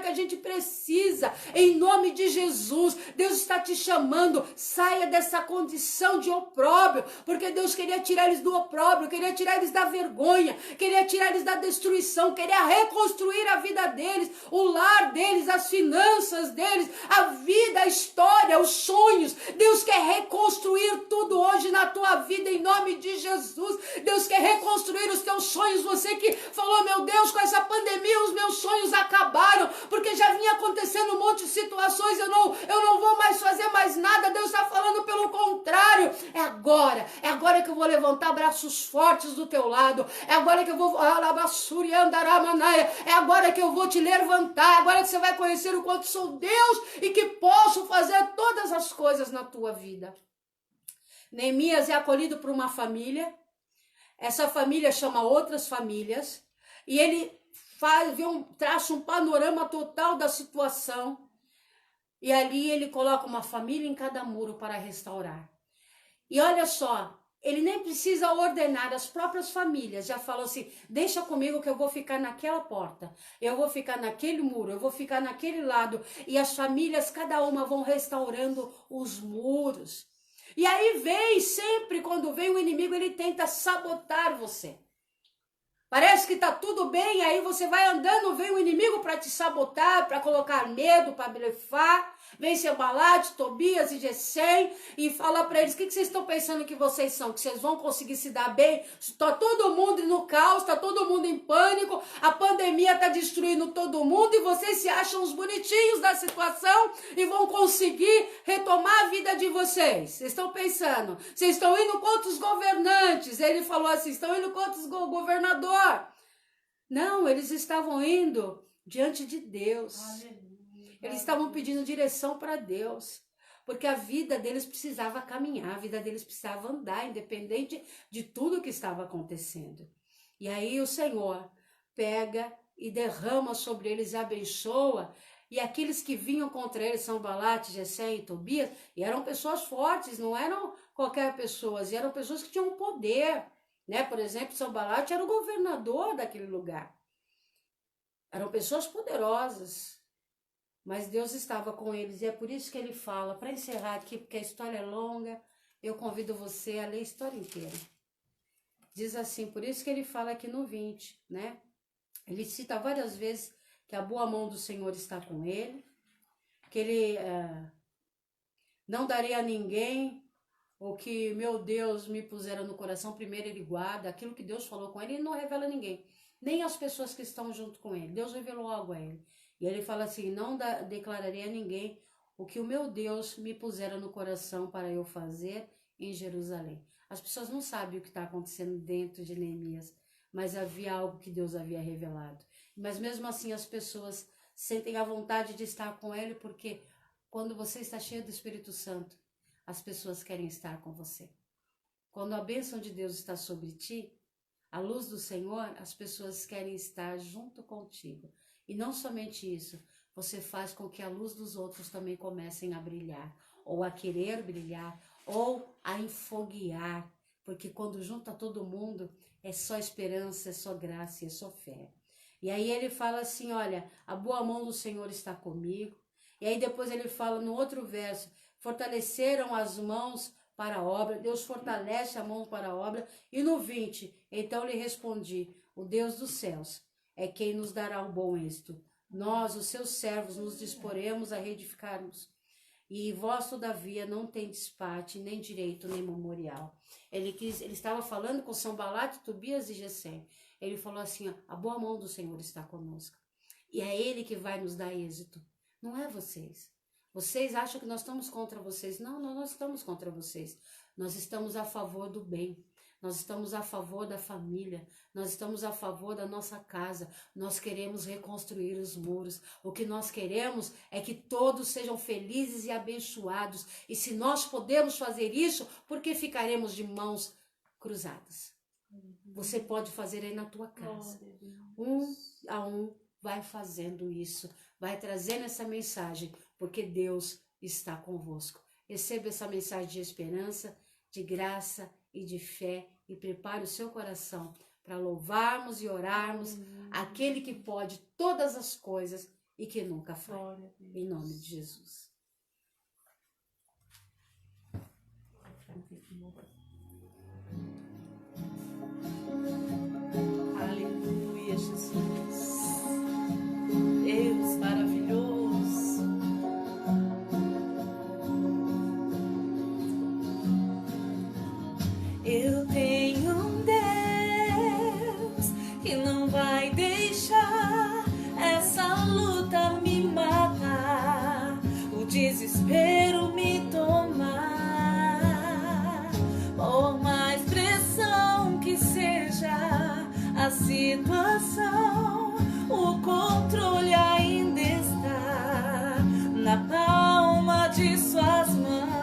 que a gente precisa. Em nome de Jesus, Deus está te chamando. Saia dessa condição de opróbrio, porque Deus queria tirar eles do opróbrio, queria tirar eles da vergonha, queria tirar eles da destruição, queria reconstruir a vida deles, o lar deles, as finanças deles, a vida, a história, os sonhos. Deus quer reconstruir tudo hoje na tua vida, em nome de Jesus. Deus quer reconstruir os teus sonhos. Você que falou, meu Deus, com essa pandemia os meus sonhos acabaram, porque já vinha acontecendo um monte de situações, eu não vou mais fazer mais nada. Deus está falando pelo contrário. É agora que eu vou levantar braços fortes do teu lado, é agora que eu vou é agora que eu vou te levantar, é agora que você vai conhecer o quanto sou Deus e que posso fazer todas as coisas na tua vida. Neemias é acolhido por uma família, essa família chama outras famílias, e ele traça um panorama total da situação, e ali ele coloca uma família em cada muro para restaurar. E olha só, ele nem precisa ordenar, as próprias famílias já falam assim, deixa comigo que eu vou ficar naquela porta, eu vou ficar naquele muro, eu vou ficar naquele lado, e as famílias, cada uma, vão restaurando os muros. E aí sempre quando vem o inimigo, ele tenta sabotar você. Parece que está tudo bem, aí você vai andando, vem o inimigo para te sabotar, para colocar medo, para blefar. Vem Sanbalate, Tobias e Gesem e fala para eles, o que vocês estão pensando que vocês são? Que vocês vão conseguir se dar bem? Está todo mundo no caos, está todo mundo em pânico, a pandemia está destruindo todo mundo e vocês se acham os bonitinhos da situação e vão conseguir retomar a vida de vocês. Vocês estão pensando, vocês estão indo contra os governantes. Ele falou assim, estão indo contra os governadores. Não, eles estavam indo diante de Deus. Aleluia. Eles estavam pedindo direção para Deus. porque a vida deles precisava caminhar, a vida deles precisava andar, independente de tudo que estava acontecendo. E aí o Senhor pega e derrama sobre eles e abençoa. E aqueles que vinham contra eles, Sanbalate, Gesem e Tobias, e eram pessoas fortes, não eram qualquer pessoas, e eram pessoas que tinham poder, né? Por exemplo, Sanbalate era o governador daquele lugar. Eram pessoas poderosas, mas Deus estava com eles, e é por isso que ele fala, para encerrar aqui, porque a história é longa, eu convido você a ler a história inteira. Diz assim, por isso que ele fala aqui no 20, né? Ele cita várias vezes que a boa mão do Senhor está com ele, que ele não daria a ninguém o que meu Deus me pusera no coração. Primeiro ele guarda aquilo que Deus falou com ele, ele não revela a ninguém, nem as pessoas que estão junto com ele. Deus revelou algo a ele. E ele fala assim, não declararei a ninguém o que o meu Deus me pusera no coração para eu fazer em Jerusalém. As pessoas não sabem o que está acontecendo dentro de Neemias, mas havia algo que Deus havia revelado. Mas mesmo assim as pessoas sentem a vontade de estar com ele, porque quando você está cheio do Espírito Santo, as pessoas querem estar com você. Quando a bênção de Deus está sobre ti, a luz do Senhor, as pessoas querem estar junto contigo. E não somente isso, você faz com que a luz dos outros também comecem a brilhar, ou a querer brilhar, ou a enfoguear, porque quando junta todo mundo, é só esperança, é só graça, é só fé. E aí ele fala assim, olha, a boa mão do Senhor está comigo. E aí depois ele fala no outro verso, fortaleceram as mãos para a obra, Deus fortalece a mão para a obra. E no 20, então lhe respondi, o Deus dos céus é quem nos dará o bom êxito. Nós, os seus servos, nos disporemos a reedificarmos. E vós, todavia, não tendes parte, nem direito, nem memorial. Ele estava falando com Sanbalate, Tobias e Gesem. Ele falou assim, ó, a boa mão do Senhor está conosco. E é Ele que vai nos dar êxito. Não é vocês. Vocês acham que nós estamos contra vocês. Não, nós não estamos contra vocês. Nós estamos a favor do bem. Nós estamos a favor da família. Nós estamos a favor da nossa casa. Nós queremos reconstruir os muros. O que nós queremos é que todos sejam felizes e abençoados. E se nós podemos fazer isso, por que ficaremos de mãos cruzadas? Você pode fazer aí na tua casa. Um a um vai fazendo isso. Vai trazendo essa mensagem, porque Deus está convosco. Receba essa mensagem de esperança, de graça e de fé, e prepare o seu coração para louvarmos e orarmos aquele que pode todas as coisas e que nunca falha. Em nome de Jesus. Aleluia, Jesus. Deus maravilhoso. Eu tenho um Deus que não vai deixar essa luta me matar, o desespero me tomar. Por mais pressão que seja a situação, o controle ainda está na palma de suas mãos.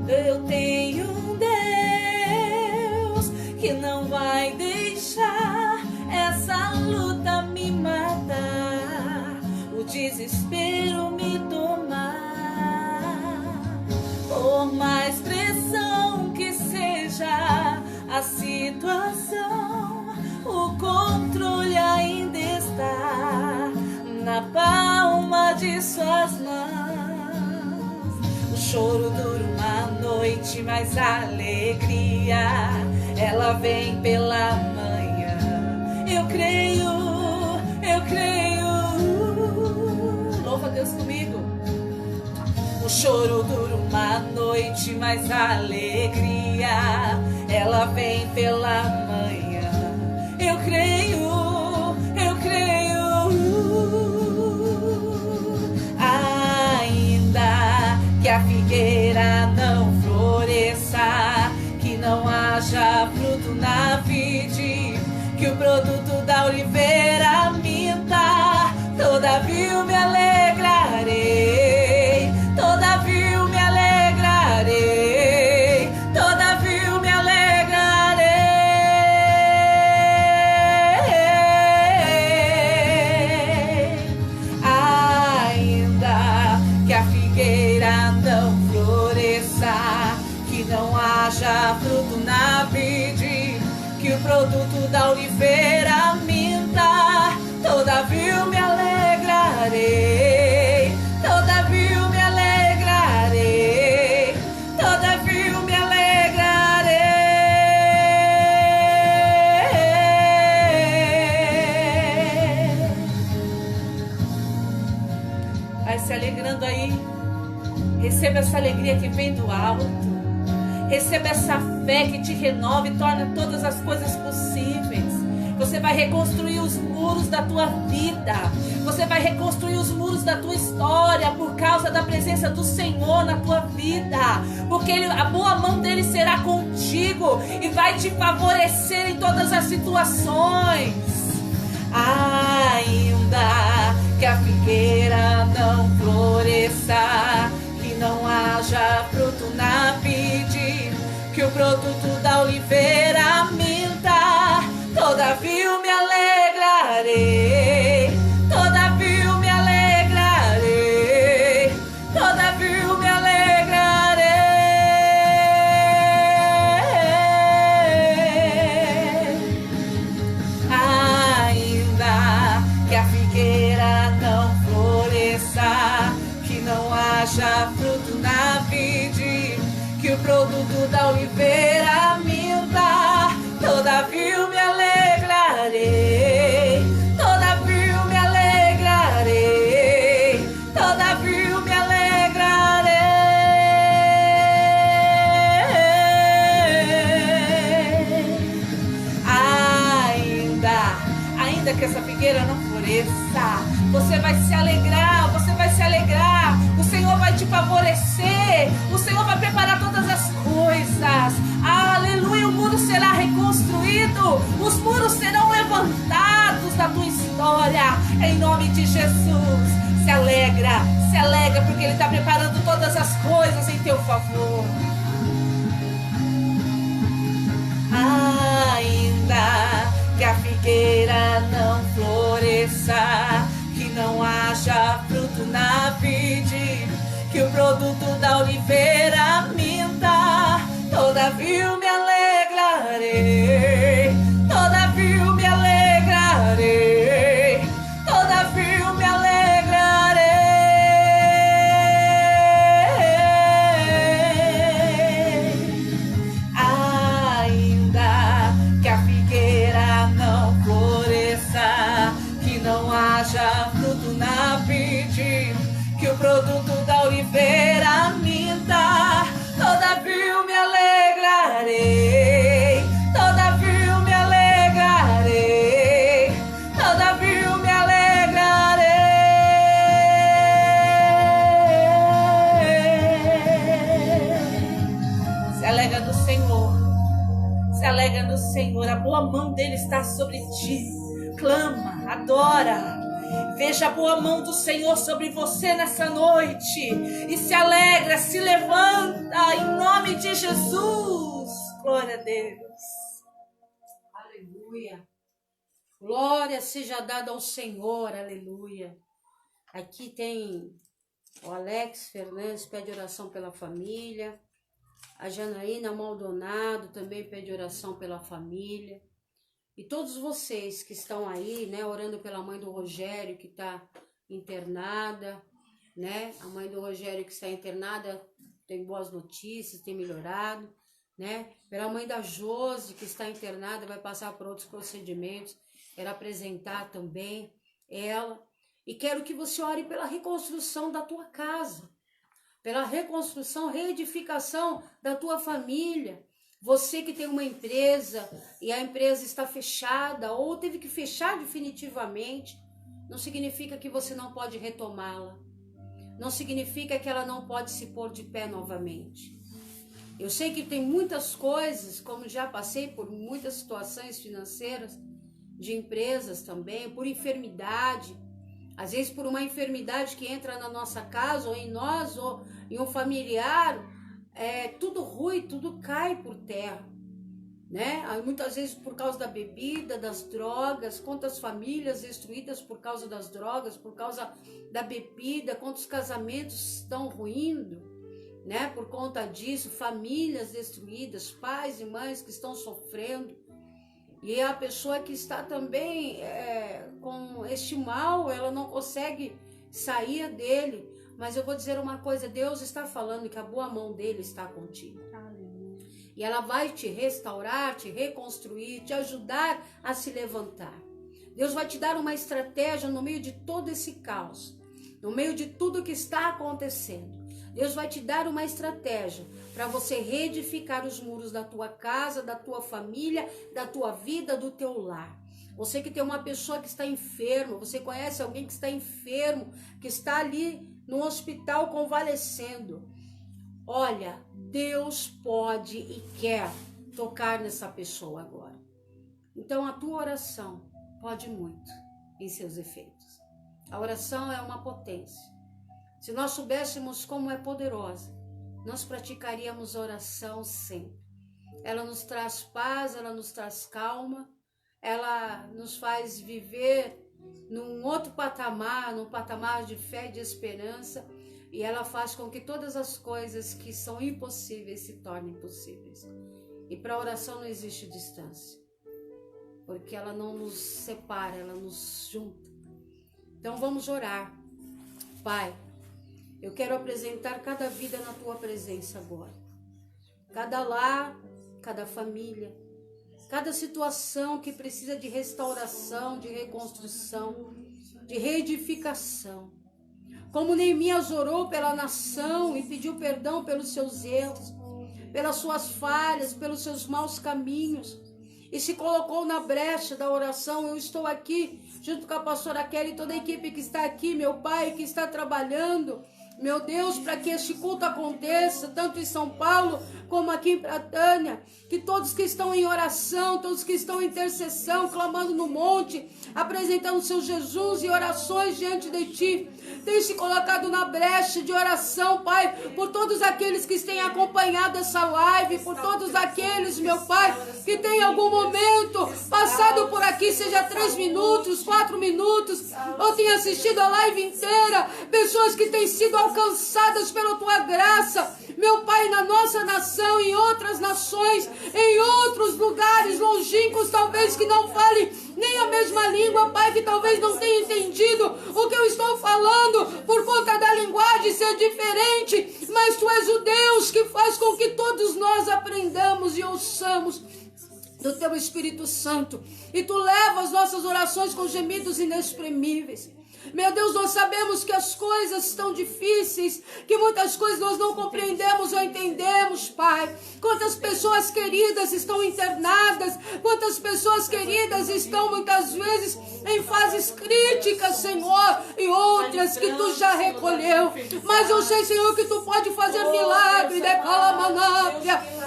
Eu tenho um Deus que não vai deixar essa luta me matar, o desespero me tomar. Por mais pressão que seja a situação, o controle ainda está na palma de suas mãos. O choro dura uma noite, mas a alegria, ela vem pela manhã. Eu creio, eu creio. Louva a Deus comigo. O choro dura uma noite, mas a alegria, ela vem pela manhã. Eu creio, eu creio. Ainda que a figueira não floresça, que não haja fruto na vide, que o produto da oliveira minta, todavia eu me alegrarei. não haja fruto na vide, que o produto da oliveira minta. Todavia eu me alegrarei, todavia eu me alegrarei, todavia eu me alegrarei. Vai se alegrando aí. Receba essa alegria que vem do alto. Receba essa fé que te renova e torna todas as coisas possíveis. Você vai reconstruir os muros da tua vida. Você vai reconstruir os muros da tua história por causa da presença do Senhor na tua vida. Porque a boa mão dele será contigo e vai te favorecer em todas as situações. Ainda que a figueira não floresça, que não haja fruto na vide, que o produto da oliveira minta, todavia eu me alegrarei, todavia eu me alegrarei, todavia eu me alegrarei. Ainda que a figueira não floresça, que não haja fruto na vide, que o produto da oliveira minta, todavia eu me alegrarei, todavia eu me alegrarei, todavia eu me alegrarei. Ainda que essa figueira não floresça, você vai se alegrar, você vai se alegrar. O Senhor vai te favorecer, o Senhor vai preparar todas as coisas. Aleluia, o muro será reconstruído, os muros serão levantados da tua história, em nome de Jesus. Se alegra, porque Ele está preparando todas as coisas em teu favor. Ainda que a figueira não floresça, que não haja fruto na vide, que o produto da oliveira minta, todavia eu me alegrarei, todavia eu me alegrarei, todavia eu me alegrarei. Ainda que a figueira não floresça, que não haja fruto na vide, que o produto da oliveira minta, todavia eu me alegrarei, todavia eu me alegrarei, todavia eu me alegrarei. Se alegra do Senhor, se alegra do Senhor, a boa mão dele está sobre ti. Clama, adora. Veja a boa mão do Senhor sobre você nessa noite. E se alegra, se levanta em nome de Jesus. Glória a Deus. Aleluia. Glória seja dada ao Senhor. Aleluia. Aqui tem o Alex Fernandes, pede oração pela família. A Janaína Maldonado também pede oração pela família. E todos vocês que estão aí, né, orando pela mãe do Rogério, que está internada, né? A mãe do Rogério que está internada tem boas notícias, tem melhorado, né? Pela mãe da Josi, que está internada, vai passar por outros procedimentos. Quero apresentar também ela. E quero que você ore pela reconstrução da tua casa, pela reconstrução, reedificação da tua família. Você que tem uma empresa e a empresa está fechada ou teve que fechar definitivamente, não significa que você não pode retomá-la. Não significa que ela não pode se pôr de pé novamente. Eu sei que tem muitas coisas, como já passei por muitas situações financeiras de empresas também, por enfermidade, às vezes por uma enfermidade que entra na nossa casa ou em nós ou em um familiar, tudo rui, tudo cai por terra, né? Muitas vezes por causa da bebida, das drogas, quantas famílias destruídas por causa das drogas, por causa da bebida, quantos casamentos estão ruindo, né? Por conta disso, famílias destruídas, pais e mães que estão sofrendo. E a pessoa que está também com este mal, ela não consegue sair dele. Mas eu vou dizer uma coisa, Deus está falando que a boa mão dele está contigo. E ela vai te restaurar, te reconstruir, te ajudar a se levantar. Deus vai te dar uma estratégia no meio de todo esse caos, no meio de tudo que está acontecendo. Deus vai te dar uma estratégia para você reedificar os muros da tua casa, da tua família, da tua vida, do teu lar. Você que tem uma pessoa que está enferma, você conhece alguém que está enfermo, que está ali no hospital convalescendo. Olha, Deus pode e quer tocar nessa pessoa agora. Então a tua oração pode muito em seus efeitos. A oração é uma potência. Se nós soubéssemos como é poderosa, nós praticaríamos a oração sempre. Ela nos traz paz, ela nos traz calma, ela nos faz viver num outro patamar, num patamar de fé e de esperança, e ela faz com que todas as coisas que são impossíveis se tornem possíveis. E para a oração não existe distância, porque ela não nos separa, ela nos junta. Então vamos orar. Pai, eu quero apresentar cada vida na tua presença agora. Cada lar, cada família, cada situação que precisa de restauração, de reconstrução, de reedificação. Como Neemias orou pela nação e pediu perdão pelos seus erros, pelas suas falhas, pelos seus maus caminhos, e se colocou na brecha da oração. Eu estou aqui junto com a pastora Kelly e toda a equipe que está aqui, meu Pai, que está trabalhando, meu Deus, para que este culto aconteça, tanto em São Paulo como aqui em Pratânia, que todos que estão em oração, todos que estão em intercessão, clamando no monte, apresentando seu Jesus e orações diante de Ti, tem se colocado na brecha de oração, Pai, por todos aqueles que têm acompanhado essa live, por todos aqueles, meu Pai, que tem em algum momento passado por aqui, seja 3 minutos, 4 minutos, ou tenha assistido a live inteira, pessoas que têm sido alcançadas pela Tua graça, meu Pai, na nossa nação, em outras nações, em outros lugares longínquos, talvez que não falem nem a mesma língua, Pai, que talvez não tenha entendido o que eu estou falando, por conta da linguagem ser diferente, mas Tu és o Deus que faz com que todos nós aprendamos e ouçamos do Teu Espírito Santo, e Tu leva as nossas orações com gemidos inexprimíveis. Meu Deus, nós sabemos que as coisas estão difíceis, que muitas coisas nós não compreendemos ou entendemos, Pai. Quantas pessoas queridas estão internadas, quantas pessoas queridas estão muitas vezes em fases críticas, Senhor, e outras que Tu já recolheu. Mas eu sei, Senhor, que Tu pode fazer milagre,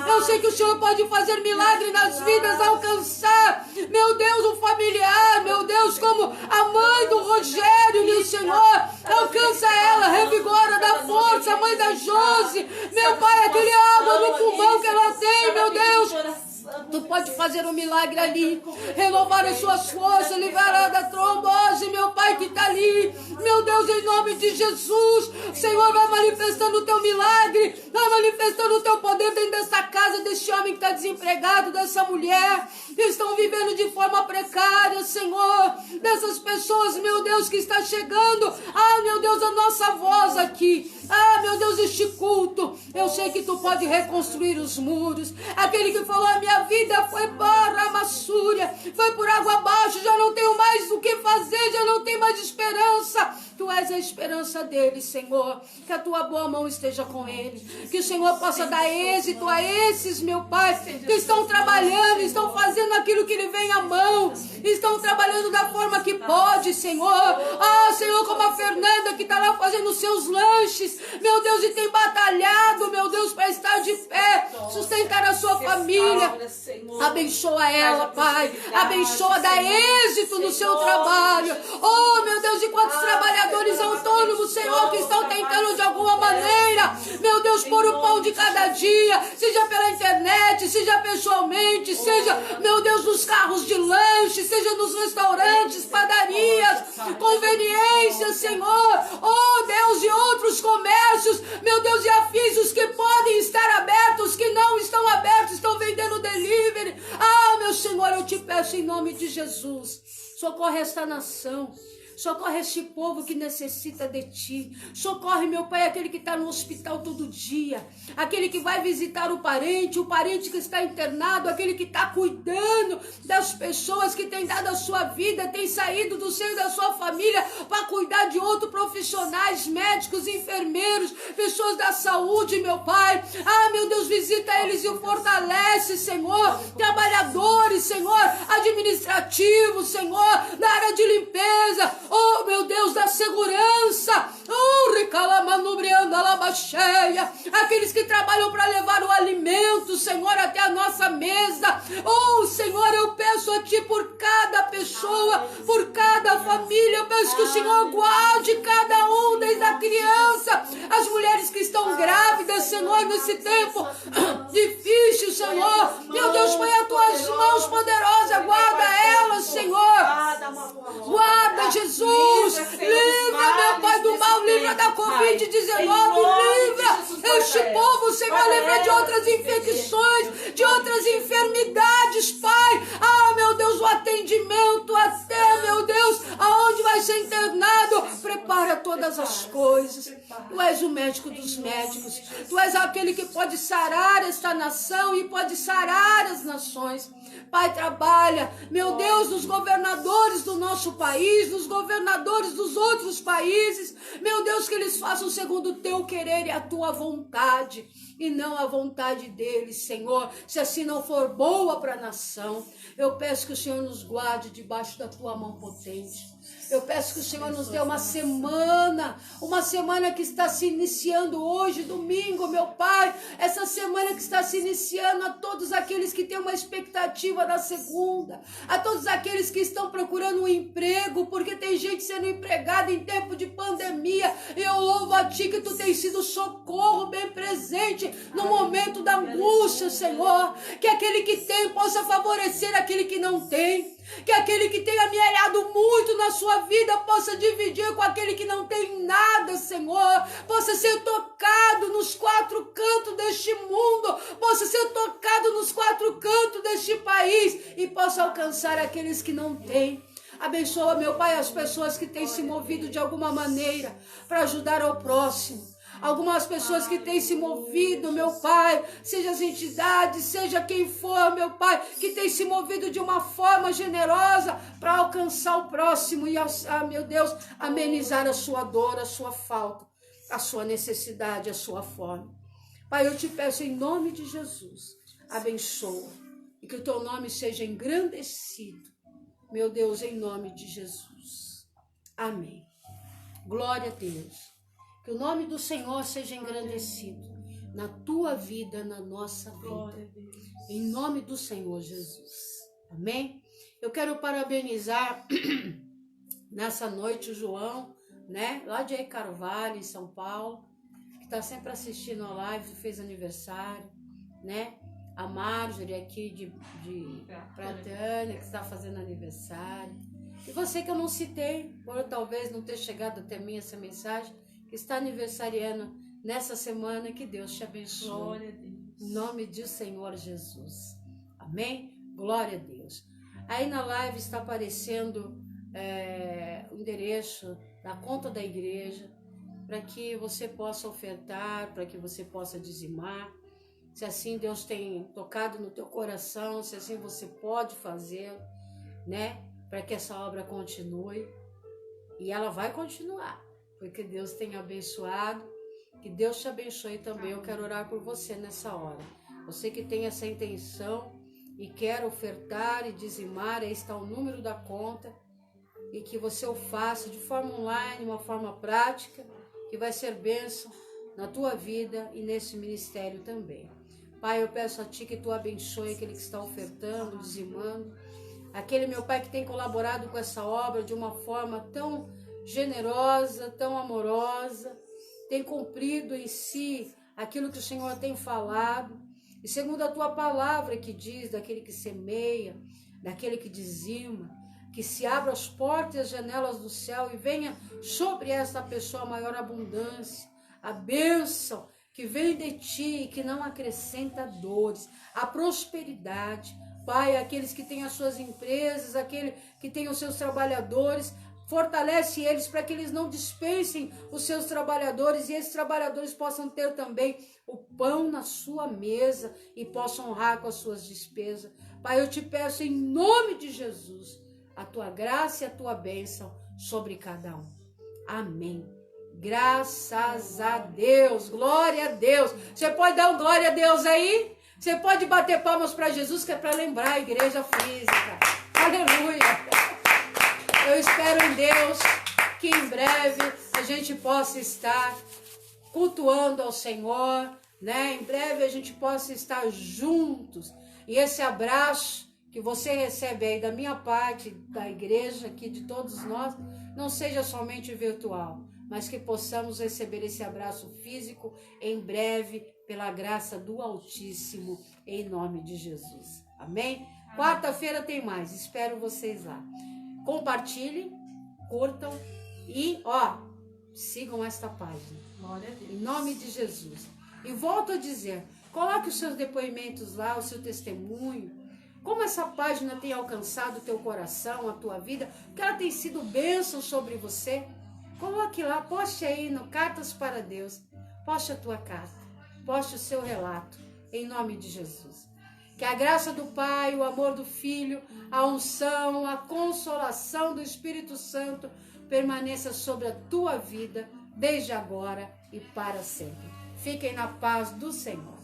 eu sei que o Senhor pode fazer milagre nas vidas, alcançar, meu Deus, um familiar, meu Deus, como a mãe do Rogério, meu Senhor, alcança ela, revigora, dá força, a mãe da Josi, meu Pai, aquele água no pulmão que ela tem, meu Deus, Tu pode fazer um milagre ali, renovar as suas forças, livrar da trombose, meu Pai, que está ali, meu Deus, em nome de Jesus, Senhor, vai manifestando o Teu milagre, vai manifestando o Teu poder dentro dessa casa, desse homem que está desempregado, dessa mulher, que estão vivendo de forma precária, Senhor, dessas pessoas, meu Deus, que está chegando, meu Deus, a nossa voz aqui, meu Deus, este culto, eu sei que Tu pode reconstruir os muros, aquele que falou, a minha vida foi para a Massúria, foi por água abaixo, já não tenho mais o que fazer, já não tenho mais esperança. Tu és a esperança dele, Senhor, que a Tua boa mão esteja com ele, que o Senhor possa dar êxito a esses, meu Pai, que estão trabalhando, estão fazendo aquilo que lhe vem à mão, estão trabalhando da forma que pode, Senhor. Senhor, como a Fernanda que está lá fazendo os seus lanches, meu Deus, e tem batalhado, meu Deus, para estar de pé, sustentar a sua família. Abençoa ela, Pai, abençoa, dá êxito no seu trabalho. Meu Deus, e quantos trabalhadores autônomos, Senhor, que estão tentando de alguma maneira, meu Deus, pôr o pão de cada dia, seja pela internet, seja pessoalmente, seja, meu Deus, nos carros de lanche, seja nos restaurantes, padarias, conveniências, Senhor, oh Deus, e outros comércios, meu Deus, e afins, os que podem estar abertos, que não estão abertos, estão vendendo delivery. Ah, meu Senhor, eu te peço em nome de Jesus, socorre esta nação. Socorre este povo que necessita de ti. Socorre, meu Pai, aquele que está no hospital todo dia. Aquele que vai visitar o parente que está internado, aquele que está cuidando das pessoas que têm dado a sua vida, tem saído do seio da sua família para cuidar de outros profissionais, médicos, enfermeiros, pessoas da saúde, meu Pai. Ah, meu Deus, visita eles e o fortalece, Senhor. Trabalhadores, Senhor, administrativos, Senhor, na área de limpeza. Oh, meu Deus, da segurança. Oh, recalamanubrianda labacheia. Aqueles que trabalham para levar o alimento, Senhor, até a nossa mesa. Oh, Senhor, eu peço a Ti por cada pessoa, por cada família. Eu peço que o Senhor guarde cada um, desde a criança, as mulheres que estão grávidas, Senhor, nesse tempo difícil, Senhor. Meu Deus, põe as Tuas mãos poderosas, guarda elas, Senhor. Guarda, Jesus. Livra, meu Pai, do mal, livra da Covid-19, livra este povo, Senhor, livra de outras infecções, de outras enfermidades, Pai. Ah, meu Deus, o atendimento até, meu Deus, aonde vai ser internado, prepara todas as coisas. Tu és o médico dos médicos, Tu és aquele que pode sarar esta nação e pode sarar as nações. Pai, trabalha, meu Deus, nos governadores do nosso país, nos governadores dos outros países, meu Deus, que eles façam segundo o Teu querer e a Tua vontade, e não a vontade deles, Senhor, se assim não for boa para a nação. Eu peço que o Senhor nos guarde debaixo da Tua mão potente. Eu peço que o Senhor nos dê uma semana que está se iniciando hoje, domingo, meu Pai. Essa semana que está se iniciando, a todos aqueles que têm uma expectativa da segunda, a todos aqueles que estão procurando um emprego, porque tem gente sendo empregada em tempo de pandemia. Eu louvo a Ti que Tu tens sido socorro bem presente no momento da angústia, Senhor. Que aquele que tem possa favorecer aquele que não tem. Que aquele que tem amealhado muito na sua vida possa dividir com aquele que não tem nada, Senhor. Possa ser tocado nos quatro cantos deste mundo, possa ser tocado nos quatro cantos deste país e possa alcançar aqueles que não têm. Abençoa, meu Pai, as pessoas que têm se movido de alguma maneira para ajudar ao próximo. Algumas pessoas que têm se movido, meu Pai, seja as entidades, seja quem for, meu Pai, que tem se movido de uma forma generosa para alcançar o próximo e, meu Deus, amenizar a sua dor, a sua falta, a sua necessidade, a sua fome. Pai, eu te peço em nome de Jesus, abençoa e que o Teu nome seja engrandecido, meu Deus, em nome de Jesus. Amém. Glória a Deus. Que o nome do Senhor seja engrandecido na tua vida, na nossa vida. Em nome do Senhor Jesus. Amém? Eu quero parabenizar nessa noite o João, né? Lá de Carvalho, em São Paulo, que está sempre assistindo a live, fez aniversário, né? A Marjorie aqui de Pratânia, que está fazendo aniversário. E você que eu não citei, por talvez não ter chegado até mim essa mensagem, que está aniversariando nessa semana, que Deus te abençoe. Glória a Deus. Em nome do Senhor Jesus. Amém? Glória a Deus. Aí na live está aparecendo o endereço da conta da igreja, para que você possa ofertar, para que você possa dizimar. Se assim Deus tem tocado no teu coração, se assim você pode fazer, né? Para que essa obra continue. E ela vai continuar, porque Deus tem abençoado. Que Deus te abençoe também. Eu quero orar por você nessa hora. Você que tem essa intenção e quer ofertar e dizimar, aí está o número da conta. E que você o faça de forma online, uma forma prática, que vai ser bênção na tua vida e nesse ministério também. Pai, eu peço a Ti que Tu abençoe aquele que está ofertando, dizimando. Aquele, meu Pai, que tem colaborado com essa obra de uma forma tão generosa, tão amorosa, tem cumprido em si aquilo que o Senhor tem falado. E segundo a tua palavra que diz, daquele que semeia, daquele que dizima, que se abra as portas e as janelas do céu e venha sobre esta pessoa a maior abundância, a bênção que vem de ti e que não acrescenta dores, a prosperidade. Pai, aqueles que têm as suas empresas, aquele que tem os seus trabalhadores, fortalece eles para que eles não dispensem os seus trabalhadores e esses trabalhadores possam ter também o pão na sua mesa e possam honrar com as suas despesas. Pai, eu te peço em nome de Jesus, a tua graça e a tua bênção sobre cada um. Amém. Graças a Deus, glória a Deus. Você pode dar um glória a Deus aí? Você pode bater palmas para Jesus, que é para lembrar a igreja física. Aleluia. Eu espero em Deus que em breve a gente possa estar cultuando ao Senhor, né? Em breve a gente possa estar juntos. E esse abraço que você recebe aí da minha parte, da igreja aqui, de todos nós, não seja somente virtual, mas que possamos receber esse abraço físico em breve, pela graça do Altíssimo, em nome de Jesus. Amém? Quarta-feira tem mais, espero vocês lá. Compartilhem, curtam e, sigam esta página. Glória a Deus. Em nome de Jesus. E volto a dizer, coloque os seus depoimentos lá, o seu testemunho. Como essa página tem alcançado o teu coração, a tua vida, que ela tem sido bênção sobre você. Coloque lá, poste aí no Cartas para Deus. Poste a tua carta, poste o seu relato, em nome de Jesus. Que a graça do Pai, o amor do Filho, a unção, a consolação do Espírito Santo permaneça sobre a tua vida, desde agora e para sempre. Fiquem na paz do Senhor.